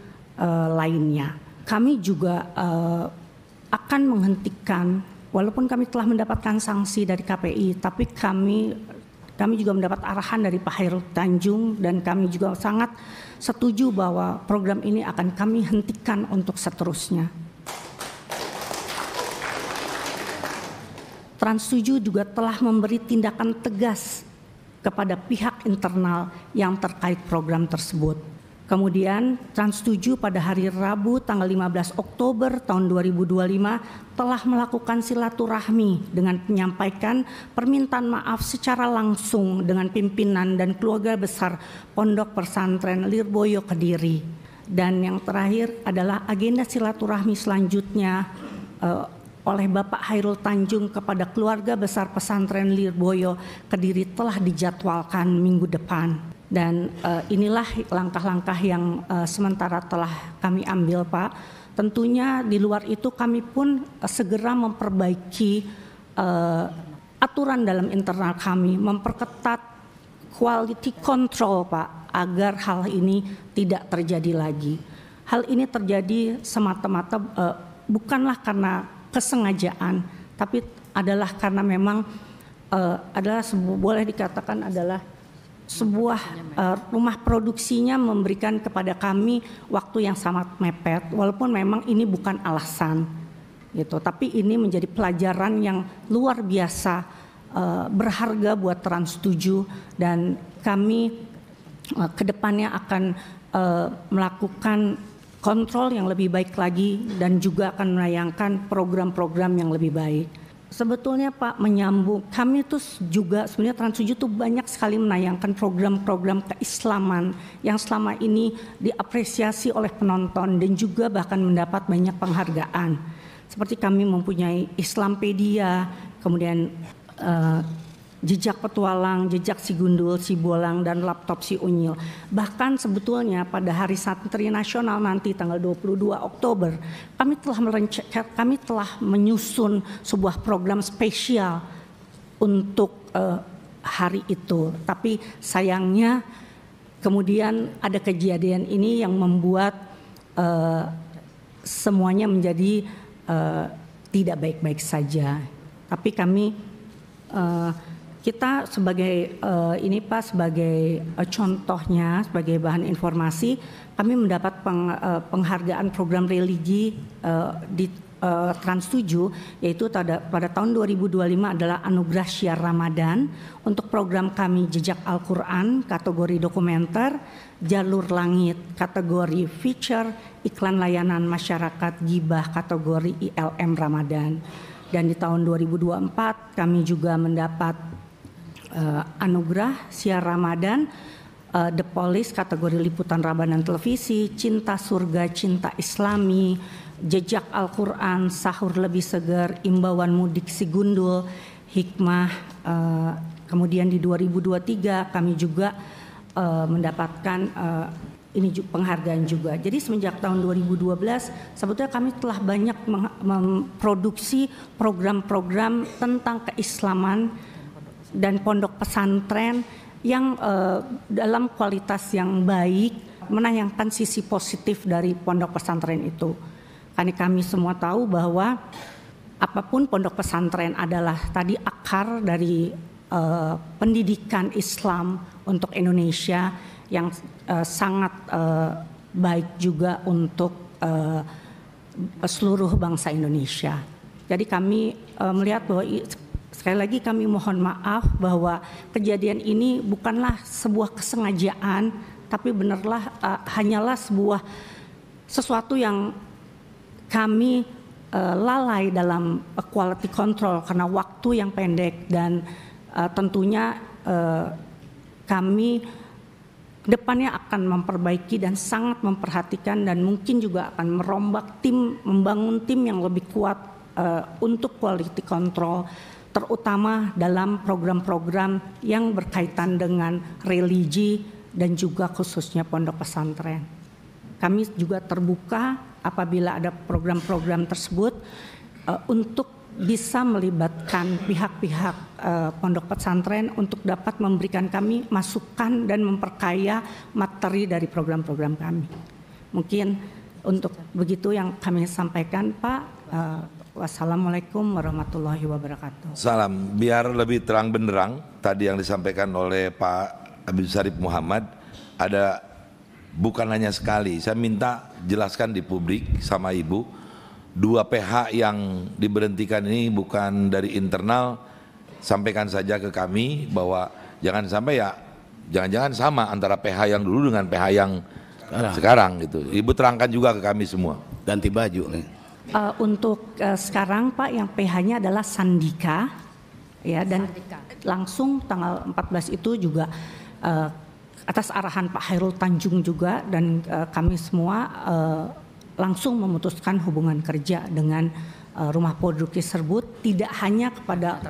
lainnya. Kami juga akan menghentikan, walaupun kami telah mendapatkan sanksi dari KPI, tapi kami juga mendapat arahan dari Pak Hairul Tanjung dan kami juga sangat setuju bahwa program ini akan kami hentikan untuk seterusnya. Trans 7 juga telah memberi tindakan tegas kepada pihak internal yang terkait program tersebut. Kemudian Trans 7 pada hari Rabu tanggal 15 Oktober tahun 2025 telah melakukan silaturahmi dengan menyampaikan permintaan maaf secara langsung dengan pimpinan dan keluarga besar Pondok Pesantren Lirboyo Kediri. Dan yang terakhir adalah agenda silaturahmi selanjutnya oleh Bapak Hairul Tanjung kepada keluarga besar pesantren Lirboyo Kediri telah dijadwalkan minggu depan. Dan inilah langkah-langkah yang sementara telah kami ambil, Pak. Tentunya di luar itu kami pun segera memperbaiki aturan dalam internal kami, memperketat quality control, Pak, agar hal ini tidak terjadi lagi. Hal ini terjadi semata-mata bukanlah karena kesengajaan, tapi adalah karena memang boleh dikatakan adalah sebuah rumah produksinya memberikan kepada kami waktu yang sangat mepet, walaupun memang ini bukan alasan, gitu. Tapi ini menjadi pelajaran yang luar biasa berharga buat Trans 7 dan kami kedepannya akan melakukan kontrol yang lebih baik lagi dan juga akan menayangkan program-program yang lebih baik. Sebetulnya Pak, menyambung, kami tuh juga sebenarnya Trans 7 tuh banyak sekali menayangkan program-program keislaman yang selama ini diapresiasi oleh penonton dan juga bahkan mendapat banyak penghargaan. Seperti kami mempunyai Islampedia, kemudian Jejak Petualang, Jejak Si Gundul, Si Bolang, dan Laptop Si Unyil. Bahkan sebetulnya pada Hari Santri Nasional nanti tanggal 22 Oktober, kami telah menyusun sebuah program spesial untuk hari itu. Tapi sayangnya kemudian ada kejadian ini yang membuat semuanya menjadi tidak baik-baik saja. Tapi kami kita sebagai ini Pak, sebagai contohnya, sebagai bahan informasi, kami mendapat penghargaan program religi di Trans 7, yaitu pada tahun 2025 adalah Anugerah Syiar Ramadan untuk program kami Jejak Al-Quran kategori dokumenter, Jalur Langit kategori feature, Iklan Layanan Masyarakat Gibah kategori ILM Ramadan. Dan di tahun 2024 kami juga mendapat Anugerah Syiar Ramadan The Police kategori liputan Ramadan televisi, Cinta Surga, Cinta Islami, Jejak Al-Quran, Sahur Lebih Segar, Imbauan Mudik Si Gundul, Hikmah. Kemudian di 2023 kami juga mendapatkan ini penghargaan juga. Jadi semenjak tahun 2012 sebetulnya kami telah banyak memproduksi program-program tentang keislaman dan pondok pesantren yang dalam kualitas yang baik, menayangkan sisi positif dari pondok pesantren itu. Karena kami semua tahu bahwa apapun pondok pesantren adalah tadi akar dari pendidikan Islam untuk Indonesia yang sangat baik juga untuk seluruh bangsa Indonesia. Jadi kami melihat bahwa sekali lagi kami mohon maaf bahwa kejadian ini bukanlah sebuah kesengajaan, tapi benarlah hanyalah sesuatu yang kami lalai dalam quality control karena waktu yang pendek dan tentunya kami kedepannya akan memperbaiki dan sangat memperhatikan dan mungkin juga akan membangun tim yang lebih kuat untuk quality control, terutama dalam program-program yang berkaitan dengan religi dan juga khususnya pondok pesantren. Kami juga terbuka apabila ada program-program tersebut untuk bisa melibatkan pihak-pihak pondok pesantren untuk dapat memberikan kami masukan dan memperkaya materi dari program-program kami. Mungkin untuk begitu yang kami sampaikan Pak. Wassalamualaikum warahmatullahi wabarakatuh. Salam. Biar lebih terang benderang tadi yang disampaikan oleh Pak Habib Syarif Muhammad, ada bukan hanya sekali. Saya minta jelaskan di publik sama Ibu, 2 PH yang diberhentikan ini bukan dari internal, sampaikan saja ke kami bahwa jangan sampai jangan-jangan sama antara PH yang dulu dengan PH yang sekarang gitu. Ibu terangkan juga ke kami semua. Ganti baju nih. Untuk sekarang Pak yang PH-nya adalah Sandika ya, dan langsung tanggal 14 itu juga atas arahan Pak Hairul Tanjung juga, dan kami semua langsung memutuskan hubungan kerja dengan Rumah Produksi Serbut, tidak hanya kepada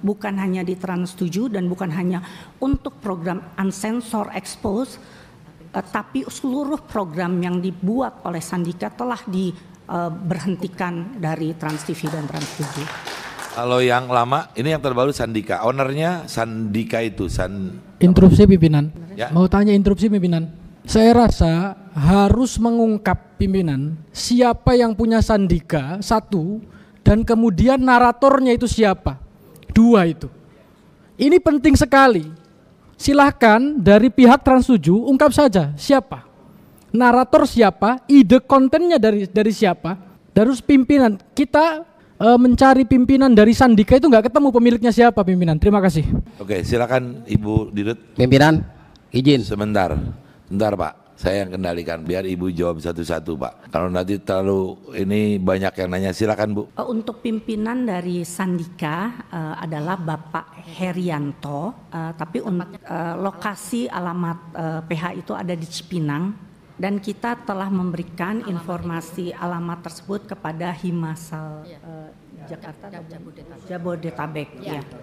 bukan hanya di Trans 7 dan bukan hanya untuk program Unsensor Expose, tapi seluruh program yang dibuat oleh Sandika telah diberhentikan dari Trans TV dan Trans 7. Kalau yang lama, ini yang terbaru Sandika. Ownernya Sandika itu Interupsi pimpinan. Ya. Mau tanya interupsi pimpinan. Saya rasa harus mengungkap pimpinan siapa yang punya Sandika, 1, dan kemudian naratornya itu siapa, 2 itu. Ini penting sekali. Silahkan dari pihak Trans 7 ungkap saja siapa, narator siapa, ide kontennya dari siapa. Terus pimpinan, kita mencari pimpinan dari Sandika itu nggak ketemu pemiliknya siapa pimpinan. Terima kasih. Oke, silakan Ibu Dirut. Pimpinan, izin. Sebentar Pak. Saya yang kendalikan, biar Ibu jawab satu-satu Pak. Kalau nanti terlalu ini banyak yang nanya, silakan Bu. Untuk pimpinan dari Sandika adalah Bapak Herianto, tapi untuk lokasi alamat PH itu ada di Cipinang, dan kita telah memberikan informasi alamat tersebut kepada Himasal Jakarta Jabodetabek.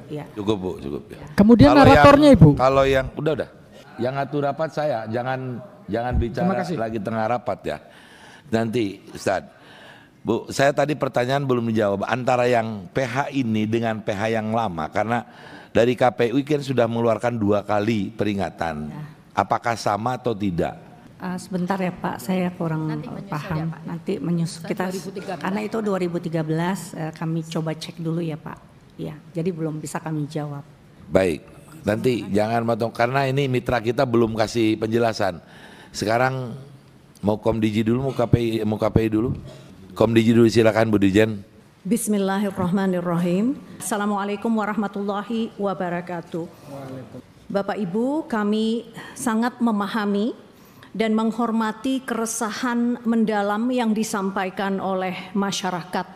Ya. Cukup Bu, cukup. Ya. Kemudian Kalau naratornya yang, Ibu. Kalau yang udah. Yang ngatur rapat saya, jangan bicara lagi tengah rapat ya. Nanti Ustadz. Bu, saya tadi pertanyaan belum dijawab antara yang PH ini dengan PH yang lama, karena dari KPU kan sudah mengeluarkan 2 kali peringatan. Ya. Apakah sama atau tidak? Sebentar ya Pak, saya kurang paham. Nanti menyusul kita 2013. Karena itu 2013 kami coba cek dulu ya Pak. Ya, jadi belum bisa kami jawab. Baik, nanti jangan potong karena ini mitra kita belum kasih penjelasan. Sekarang mau Komdiji dulu, mau KPI dulu. Komdiji dulu, silakan Bu Dirjen. Bismillahirrahmanirrahim. Assalamualaikum warahmatullahi wabarakatuh. Bapak Ibu, kami sangat memahami dan menghormati keresahan mendalam yang disampaikan oleh masyarakat,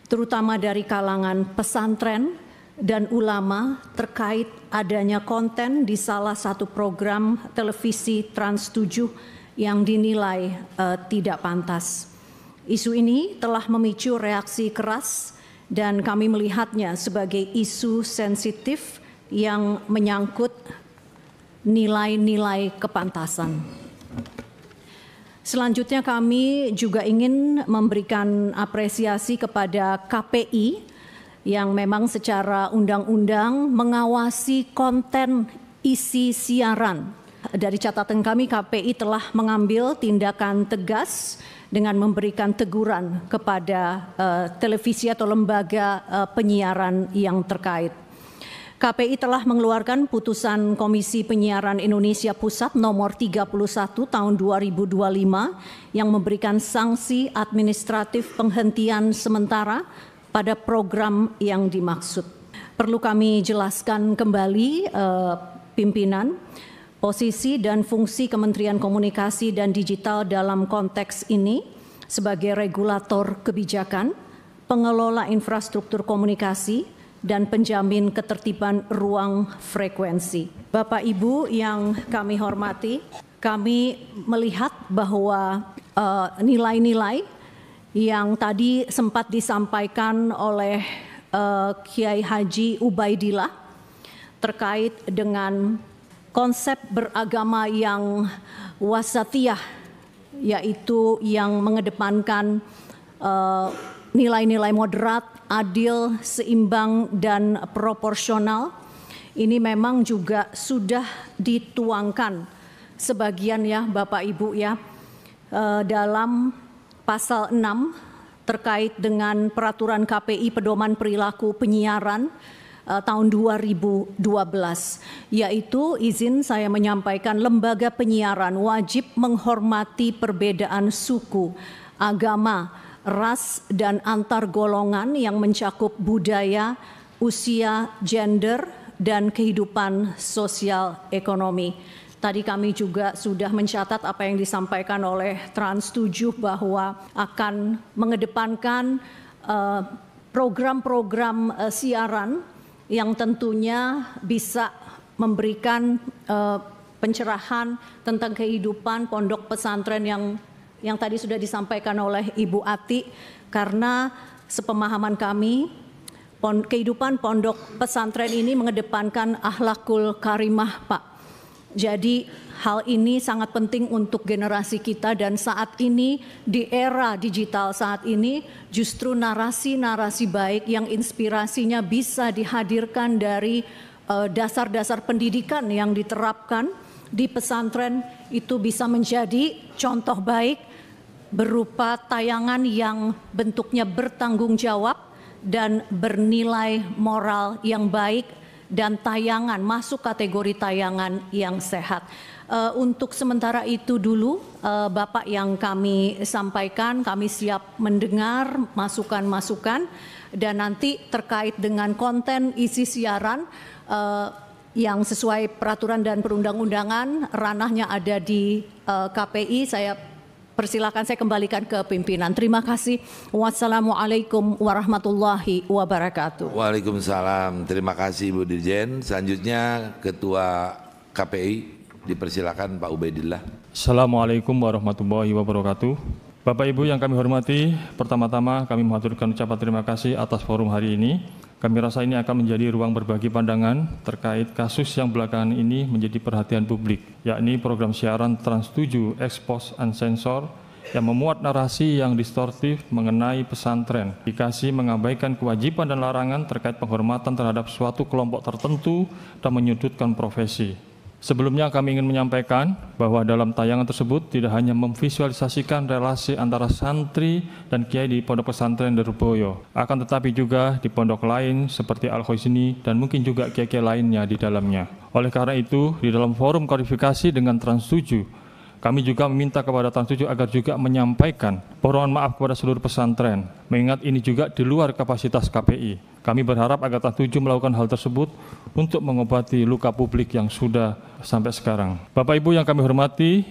terutama dari kalangan pesantren dan ulama terkait adanya konten di salah satu program televisi Trans 7 yang dinilai tidak pantas. Isu ini telah memicu reaksi keras dan kami melihatnya sebagai isu sensitif yang menyangkut nilai-nilai kepantasan. Selanjutnya kami juga ingin memberikan apresiasi kepada KPI yang memang secara undang-undang mengawasi konten isi siaran. Dari catatan kami, KPI telah mengambil tindakan tegas dengan memberikan teguran kepada televisi atau lembaga penyiaran yang terkait. KPI telah mengeluarkan putusan Komisi Penyiaran Indonesia Pusat nomor 31 tahun 2025 yang memberikan sanksi administratif penghentian sementara pada program yang dimaksud. Perlu kami jelaskan kembali pimpinan, posisi dan fungsi Kementerian Komunikasi dan Digital dalam konteks ini sebagai regulator kebijakan, pengelola infrastruktur komunikasi, dan penjamin ketertiban ruang frekuensi. Bapak Ibu yang kami hormati, kami melihat bahwa nilai-nilai yang tadi sempat disampaikan oleh Kiai Haji Ubaidillah terkait dengan konsep beragama yang wasatiyah, yaitu yang mengedepankan nilai-nilai moderat, adil, seimbang, dan proporsional. Ini memang juga sudah dituangkan sebagian ya Bapak Ibu ya dalam pasal 6 terkait dengan peraturan KPI Pedoman Perilaku Penyiaran tahun 2012, yaitu izin saya menyampaikan lembaga penyiaran wajib menghormati perbedaan suku, agama, ras dan antar golongan yang mencakup budaya, usia, gender, dan kehidupan sosial ekonomi. Tadi kami juga sudah mencatat apa yang disampaikan oleh Trans 7 bahwa akan mengedepankan program-program siaran yang tentunya bisa memberikan pencerahan tentang kehidupan pondok pesantren yang tadi sudah disampaikan oleh Ibu Ati, karena sepemahaman kami kehidupan pondok pesantren ini mengedepankan akhlakul karimah Pak. Jadi hal ini sangat penting untuk generasi kita, dan saat ini di era digital saat ini justru narasi-narasi baik yang inspirasinya bisa dihadirkan dari dasar-dasar pendidikan yang diterapkan di pesantren itu bisa menjadi contoh baik berupa tayangan yang bentuknya bertanggung jawab dan bernilai moral yang baik, dan tayangan masuk kategori tayangan yang sehat. Untuk sementara itu dulu Bapak yang kami sampaikan, kami siap mendengar masukan-masukan, dan nanti terkait dengan konten isi siaran yang sesuai peraturan dan perundang-undangan ranahnya ada di KPI, saya persilakan, saya kembalikan ke pimpinan. Terima kasih. Wassalamualaikum warahmatullahi wabarakatuh. Waalaikumsalam. Terima kasih Ibu Dirjen. Selanjutnya Ketua KPI, dipersilakan Pak Ubaidillah. Assalamualaikum warahmatullahi wabarakatuh. Bapak Ibu yang kami hormati, pertama-tama kami mengaturkan ucapan terima kasih atas forum hari ini. Kami rasa ini akan menjadi ruang berbagi pandangan terkait kasus yang belakangan ini menjadi perhatian publik, yakni program siaran Trans 7 Expose Unsensor yang memuat narasi yang distortif mengenai pesantren, dikasih mengabaikan kewajiban dan larangan terkait penghormatan terhadap suatu kelompok tertentu dan menyudutkan profesi. Sebelumnya kami ingin menyampaikan bahwa dalam tayangan tersebut tidak hanya memvisualisasikan relasi antara santri dan kiai di pondok pesantren Derboyo, akan tetapi juga di pondok lain seperti Al-Khoisni dan mungkin juga kiai-kiai lainnya di dalamnya. Oleh karena itu, di dalam forum klarifikasi dengan Trans 7, kami juga meminta kepada Trans 7 agar juga menyampaikan permohonan maaf kepada seluruh pesantren, mengingat ini juga di luar kapasitas KPI. Kami berharap agar Trans 7 melakukan hal tersebut untuk mengobati luka publik yang sudah sampai sekarang. Bapak Ibu yang kami hormati,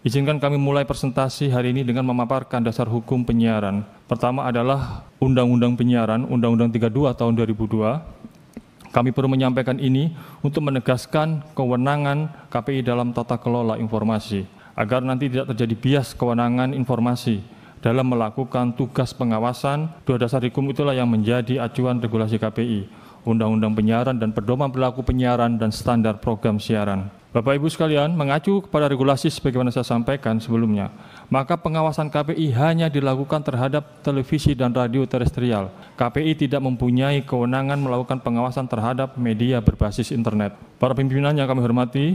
izinkan kami mulai presentasi hari ini dengan memaparkan dasar hukum penyiaran. Pertama adalah Undang-Undang Penyiaran, Undang-Undang 32 tahun 2002. Kami perlu menyampaikan ini untuk menegaskan kewenangan KPI dalam tata kelola informasi, agar nanti tidak terjadi bias kewenangan informasi dalam melakukan tugas pengawasan. Dua dasar hukum itulah yang menjadi acuan regulasi KPI, Undang-Undang Penyiaran dan Pedoman Perilaku Penyiaran dan Standar Program Siaran. Bapak Ibu sekalian, mengacu kepada regulasi sebagaimana saya sampaikan sebelumnya, maka pengawasan KPI hanya dilakukan terhadap televisi dan radio terestrial. KPI tidak mempunyai kewenangan melakukan pengawasan terhadap media berbasis internet. Para pimpinan yang kami hormati,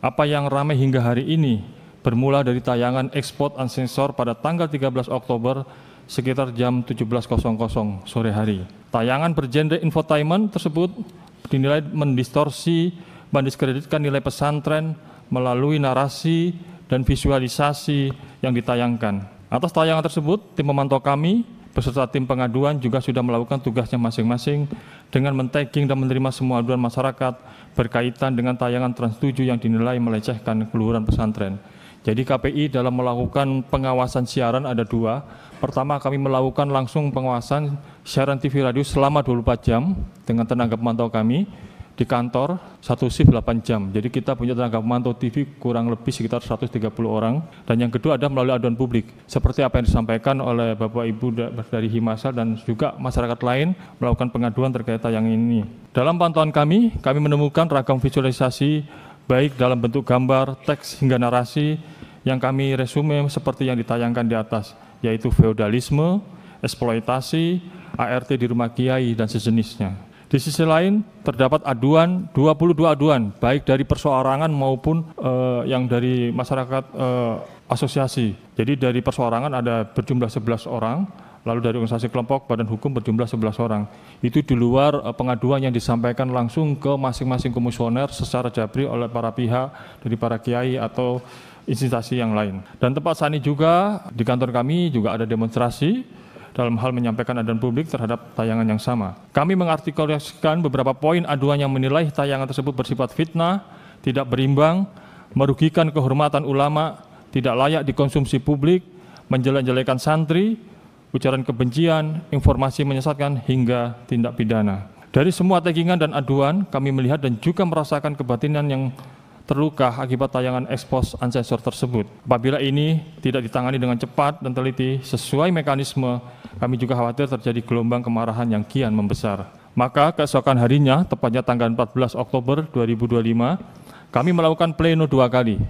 apa yang ramai hingga hari ini bermula dari tayangan Expose Unsensor pada tanggal 13 Oktober sekitar jam 17.00 sore hari. Tayangan bergenre infotainment tersebut dinilai mendistorsi, mendiskreditkan nilai pesantren melalui narasi dan visualisasi yang ditayangkan. Atas tayangan tersebut, tim pemantau kami beserta tim pengaduan juga sudah melakukan tugasnya masing-masing dengan men-tagging dan menerima semua aduan masyarakat berkaitan dengan tayangan Trans 7 yang dinilai melecehkan keluhuran pesantren. Jadi KPI dalam melakukan pengawasan siaran ada dua. Pertama, kami melakukan langsung pengawasan siaran TV radio selama 24 jam dengan tenaga pemantau kami di kantor, satu shift 8 jam. Jadi kita punya tenaga pemantau TV kurang lebih sekitar 130 orang. Dan yang kedua ada melalui aduan publik. Seperti apa yang disampaikan oleh Bapak Ibu dari Himasal dan juga masyarakat lain melakukan pengaduan terkait tayangan ini. Dalam pantauan kami menemukan ragam visualisasi baik dalam bentuk gambar, teks hingga narasi yang kami resume seperti yang ditayangkan di atas, yaitu feodalisme, eksploitasi, ART di rumah kiai, dan sejenisnya. Di sisi lain, terdapat 22 aduan, baik dari perseorangan maupun yang dari masyarakat asosiasi. Jadi dari perseorangan ada berjumlah 11 orang, lalu dari organisasi kelompok badan hukum berjumlah 11 orang. Itu di luar pengaduan yang disampaikan langsung ke masing-masing komisioner secara jabri oleh para pihak, dari para kiai atau instansi yang lain. Dan tepat saat ini juga di kantor kami juga ada demonstrasi dalam hal menyampaikan aduan publik terhadap tayangan yang sama. Kami mengartikulasikan beberapa poin aduan yang menilai tayangan tersebut bersifat fitnah, tidak berimbang, merugikan kehormatan ulama, tidak layak dikonsumsi publik, menjelek-jelekan santri, ujaran kebencian, informasi menyesatkan, hingga tindak pidana. Dari semua taggingan dan aduan, kami melihat dan juga merasakan kebatinan yang terluka akibat tayangan Expose Unsensor tersebut. Apabila ini tidak ditangani dengan cepat dan teliti sesuai mekanisme, kami juga khawatir terjadi gelombang kemarahan yang kian membesar. Maka keesokan harinya, tepatnya tanggal 14 Oktober 2025, kami melakukan pleno 2 kali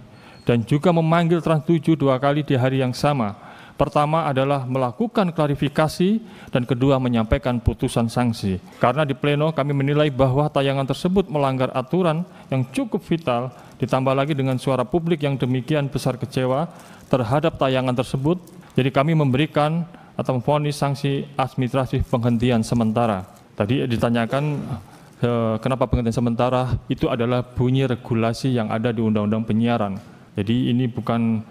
dan juga memanggil Trans 7 2 kali di hari yang sama. Pertama adalah melakukan klarifikasi dan kedua menyampaikan putusan sanksi. Karena di pleno kami menilai bahwa tayangan tersebut melanggar aturan yang cukup vital, ditambah lagi dengan suara publik yang demikian besar kecewa terhadap tayangan tersebut. Jadi kami memberikan atau memvonis sanksi administratif penghentian sementara. Tadi ditanyakan kenapa penghentian sementara, itu adalah bunyi regulasi yang ada di Undang-Undang Penyiaran. Jadi ini bukan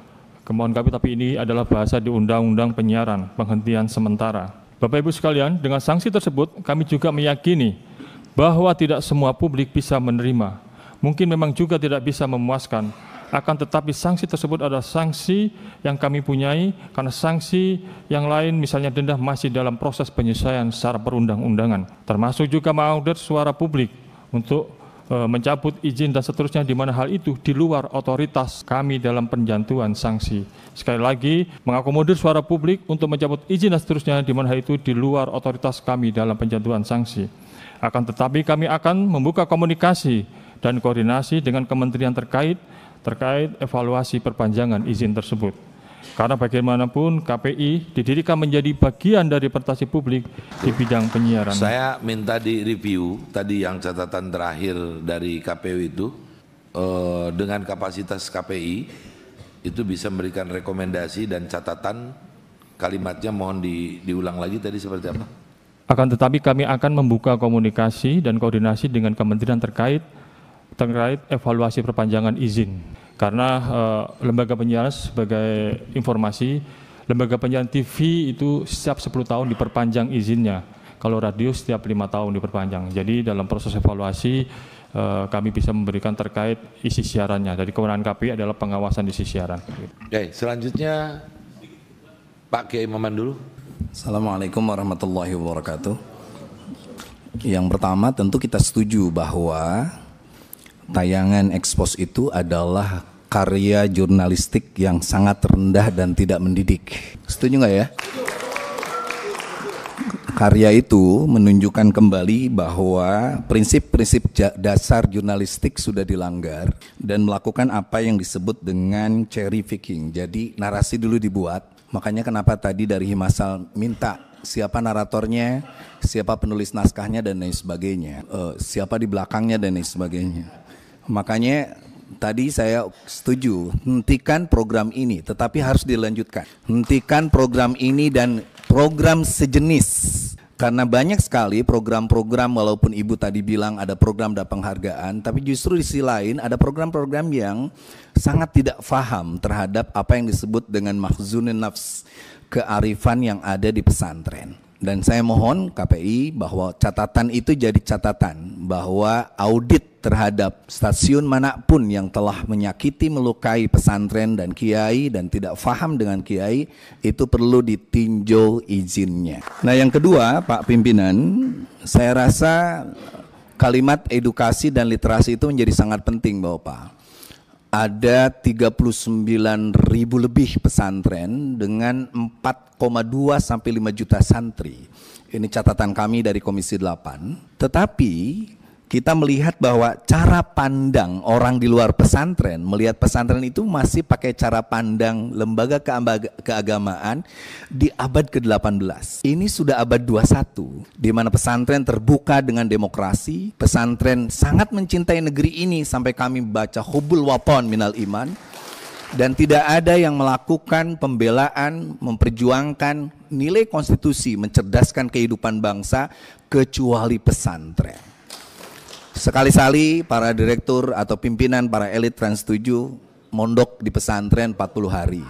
kemauan kami, tapi ini adalah bahasa di Undang-Undang Penyiaran, penghentian sementara. Bapak Ibu sekalian, dengan sanksi tersebut kami juga meyakini bahwa tidak semua publik bisa menerima. Mungkin memang juga tidak bisa memuaskan. Akan tetapi sanksi tersebut adalah sanksi yang kami punyai, karena sanksi yang lain misalnya denda masih dalam proses penyesuaian secara perundang-undangan. Termasuk juga mengaudit suara publik untuk mencabut izin dan seterusnya, di mana hal itu di luar otoritas kami dalam penjatuhan sanksi. Sekali lagi, mengakomodir suara publik untuk mencabut izin dan seterusnya, di mana hal itu di luar otoritas kami dalam penjatuhan sanksi. Akan tetapi kami akan membuka komunikasi dan koordinasi dengan kementerian terkait evaluasi perpanjangan izin tersebut. Karena bagaimanapun KPI didirikan menjadi bagian dari representasi publik di bidang penyiaran. Saya minta direview tadi yang catatan terakhir dari KPU itu, dengan kapasitas KPI itu bisa memberikan rekomendasi dan catatan, kalimatnya mohon diulang lagi tadi seperti apa? Akan tetapi kami akan membuka komunikasi dan koordinasi dengan kementerian terkait evaluasi perpanjangan izin. Karena lembaga penyiaran sebagai informasi, lembaga penyiaran TV itu setiap 10 tahun diperpanjang izinnya. Kalau radio setiap 5 tahun diperpanjang. Jadi dalam proses evaluasi kami bisa memberikan terkait isi siarannya. Dari kewenangan KPI adalah pengawasan isi siaran. Oke, selanjutnya Pak Kiai Maman dulu. Assalamualaikum warahmatullahi wabarakatuh. Yang pertama tentu kita setuju bahwa tayangan ekspos itu adalah karya jurnalistik yang sangat rendah dan tidak mendidik. Setuju nggak ya? Karya itu menunjukkan kembali bahwa prinsip-prinsip dasar jurnalistik sudah dilanggar dan melakukan apa yang disebut dengan cherry picking. Jadi narasi dulu dibuat. Makanya kenapa tadi dari Himasal minta siapa naratornya, siapa penulis naskahnya dan lain sebagainya, siapa di belakangnya dan lain sebagainya. Makanya tadi saya setuju, hentikan program ini, tetapi harus dilanjutkan. Hentikan program ini dan program sejenis. Karena banyak sekali program-program, walaupun Ibu tadi bilang ada program dan penghargaan, tapi justru di sisi lain ada program-program yang sangat tidak paham terhadap apa yang disebut dengan makhzunin nafs, kearifan yang ada di pesantren. Dan saya mohon KPI bahwa catatan itu jadi catatan bahwa audit terhadap stasiun manapun yang telah menyakiti, melukai pesantren dan kiai dan tidak paham dengan kiai itu perlu ditinjau izinnya. Nah yang kedua Pak Pimpinan, saya rasa kalimat edukasi dan literasi itu menjadi sangat penting Bapak. Ada 39.000 lebih pesantren dengan 4,2 sampai 5 juta santri. Ini catatan kami dari Komisi 8. Tetapi kita melihat bahwa cara pandang orang di luar pesantren melihat pesantren itu masih pakai cara pandang lembaga keagamaan di abad ke-18. Ini sudah abad 21 di mana pesantren terbuka dengan demokrasi, pesantren sangat mencintai negeri ini sampai kami baca hubul wapon minal iman, dan tidak ada yang melakukan pembelaan, memperjuangkan nilai konstitusi, mencerdaskan kehidupan bangsa kecuali pesantren. Sekali-sali para direktur atau pimpinan para elit Trans 7 mondok di pesantren 40 hari.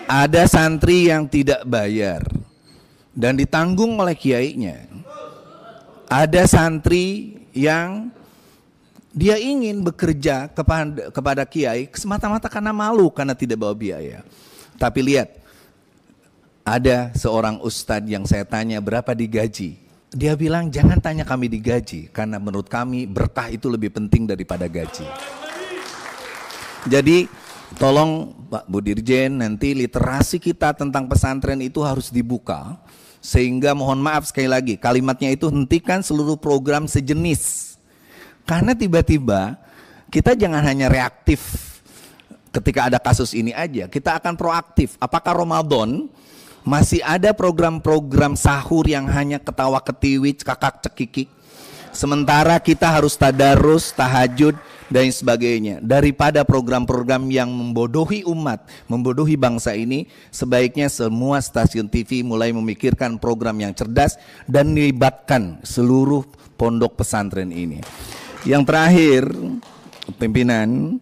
Ada santri yang tidak bayar dan ditanggung oleh kiainya. Ada santri yang dia ingin bekerja kepada kiai semata-mata karena malu, karena tidak bawa biaya. Tapi lihat, ada seorang ustadz yang saya tanya berapa digaji. Dia bilang jangan tanya kami digaji, karena menurut kami berkah itu lebih penting daripada gaji. Jadi tolong Pak Bu Dirjen, nanti literasi kita tentang pesantren itu harus dibuka. Sehingga mohon maaf sekali lagi, kalimatnya itu hentikan seluruh program sejenis. Karena tiba-tiba kita jangan hanya reaktif ketika ada kasus ini aja, kita akan proaktif. Apakah Ramadan masih ada program-program sahur yang hanya ketawa ketiwi, cekakak cekikik, sementara kita harus tadarus, tahajud dan sebagainya. Daripada program-program yang membodohi umat, membodohi bangsa ini, sebaiknya semua stasiun TV mulai memikirkan program yang cerdas dan melibatkan seluruh pondok pesantren ini. Yang terakhir, pimpinan,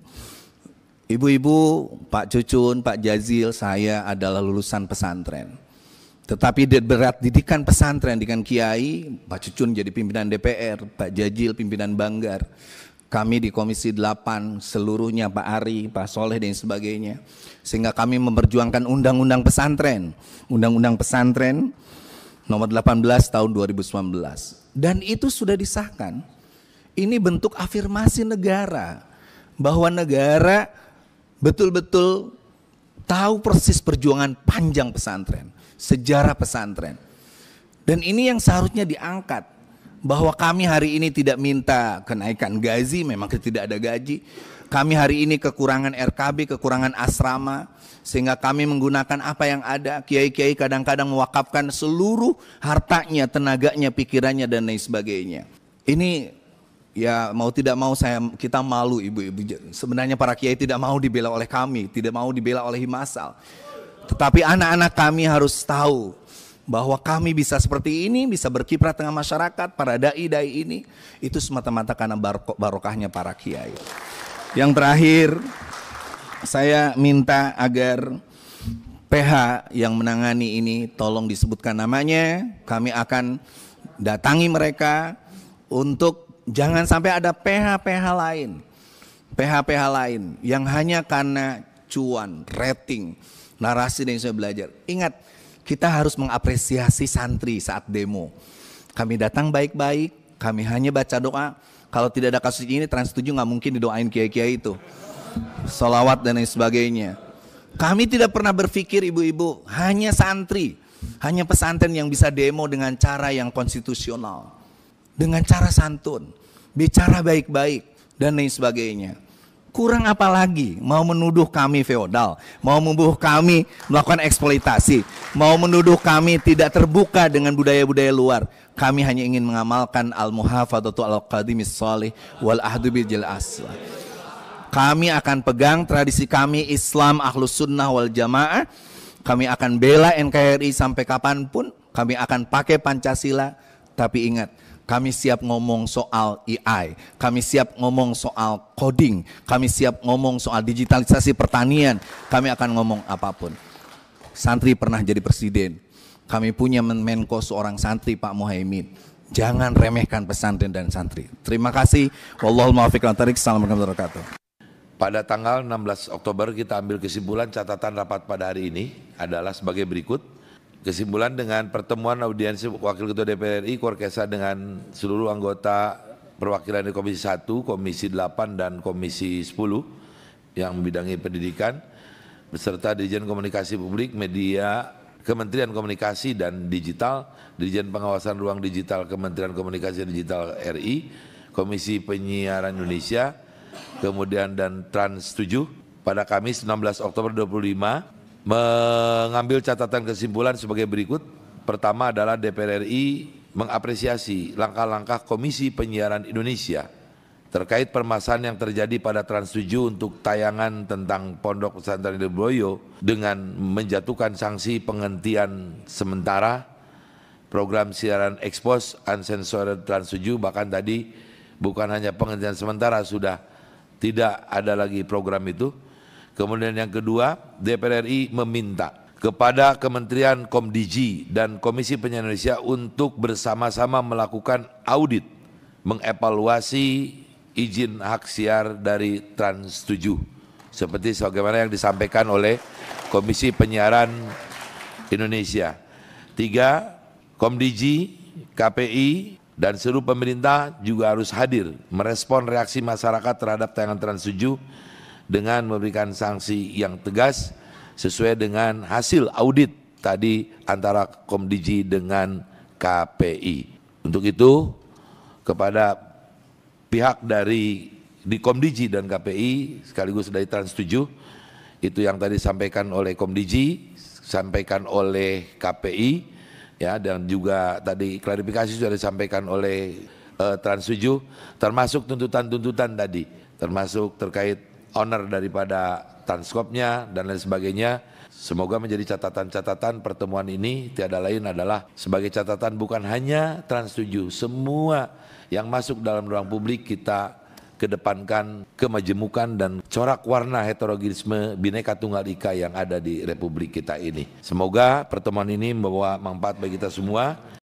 ibu-ibu, Pak Cucun, Pak Jazil, saya adalah lulusan pesantren. Tetapi berat didikan pesantren dengan kiai, Pak Cucun jadi pimpinan DPR, Pak Jazil pimpinan Banggar. kami di Komisi 8 seluruhnya, Pak Ari, Pak Soleh dan sebagainya, sehingga kami memperjuangkan Undang-Undang Pesantren, Undang-Undang Pesantren nomor 18 tahun 2019, dan itu sudah disahkan. Ini bentuk afirmasi negara bahwa negara betul-betul tahu persis perjuangan panjang pesantren, sejarah pesantren, dan ini yang seharusnya diangkat. Bahwa kami hari ini tidak minta kenaikan gaji, memang tidak ada gaji. Kami hari ini kekurangan RKB, kekurangan asrama, sehingga kami menggunakan apa yang ada. Kiai-kiai kadang-kadang mewakafkan seluruh hartanya, tenaganya, pikirannya dan lain sebagainya. Ini ya mau tidak mau kita malu ibu-ibu. Sebenarnya para kiai tidak mau dibela oleh kami, tidak mau dibela oleh Himasal. Tetapi anak-anak kami harus tahu bahwa kami bisa seperti ini, bisa berkiprah tengah masyarakat, para dai-dai ini, itu semata-mata karena barokahnya para kiai. Yang terakhir, saya minta agar PH yang menangani ini tolong disebutkan namanya, kami akan datangi mereka untuk jangan sampai ada PH-PH lain yang hanya karena cuan, rating, narasi dan saya belajar. Ingat, kita harus mengapresiasi santri saat demo. Kami datang baik-baik, kami hanya baca doa. Kalau tidak ada kasus ini, Trans 7 nggak mungkin didoain kiai-kiai itu. Sholawat dan lain sebagainya. Kami tidak pernah berpikir ibu-ibu, hanya santri, hanya pesantren yang bisa demo dengan cara yang konstitusional. Dengan cara santun, bicara baik-baik dan lain sebagainya. Kurang apa lagi, mau menuduh kami feodal, mau menuduh kami melakukan eksploitasi, mau menuduh kami tidak terbuka dengan budaya-budaya luar. Kami hanya ingin mengamalkan al-muhafadzatu al-qadimis shalih wal ahdu bil aslah. Kami akan pegang tradisi kami Islam Ahlus Sunnah wal Jamaah. Kami akan bela NKRI sampai kapanpun. Kami akan pakai Pancasila. Tapi ingat, kami siap ngomong soal AI, kami siap ngomong soal coding, kami siap ngomong soal digitalisasi pertanian, kami akan ngomong apapun. Santri pernah jadi presiden, kami punya Menko seorang santri Pak Muhaimin. Jangan remehkan pesantren dan santri. Terima kasih. Wallahul muwaffiq ila thoriq. Assalamualaikum warahmatullahi wabarakatuh. Pada tanggal 16 Oktober kita ambil kesimpulan catatan rapat pada hari ini adalah sebagai berikut. Kesimpulan dengan pertemuan audiensi Wakil Ketua DPR RI Korkesa dengan seluruh anggota perwakilan di Komisi 1, Komisi 8 dan Komisi 10 yang membidangi pendidikan beserta Dirjen Komunikasi Publik, Media, Kementerian Komunikasi dan Digital, Dirjen Pengawasan Ruang Digital Kementerian Komunikasi dan Digital RI, Komisi Penyiaran Indonesia, kemudian dan Trans 7 pada Kamis 16 Oktober 2025 mengambil catatan kesimpulan sebagai berikut. Pertama adalah DPR RI mengapresiasi langkah-langkah Komisi Penyiaran Indonesia terkait permasalahan yang terjadi pada Trans 7 untuk tayangan tentang Pondok Pesantren Ilmu dengan menjatuhkan sanksi penghentian sementara program siaran ekspos uncensored Trans 7, bahkan tadi bukan hanya penghentian sementara, sudah tidak ada lagi program itu. Kemudian yang kedua, DPR RI meminta kepada Kementerian Komdigi dan Komisi Penyiaran Indonesia untuk bersama-sama melakukan audit, mengevaluasi izin hak siar dari Trans 7 seperti sebagaimana yang disampaikan oleh Komisi Penyiaran Indonesia. 3, Komdigi, KPI dan seluruh pemerintah juga harus hadir merespon reaksi masyarakat terhadap tayangan Trans 7 dengan memberikan sanksi yang tegas sesuai dengan hasil audit tadi antara Komdigi dengan KPI. Untuk itu kepada pihak dari di Komdigi dan KPI sekaligus dari Trans 7 itu yang tadi disampaikan oleh Komdigi, sampaikan oleh KPI ya, dan juga tadi klarifikasi sudah disampaikan oleh Trans 7 termasuk tuntutan-tuntutan tadi, termasuk terkait owner daripada transkopnya dan lain sebagainya. Semoga menjadi catatan-catatan pertemuan ini tiada lain adalah sebagai catatan bukan hanya Trans 7, semua yang masuk dalam ruang publik kita kedepankan kemajemukan dan corak warna heterogenisme Bhinneka Tunggal Ika yang ada di Republik kita ini. Semoga pertemuan ini membawa manfaat bagi kita semua.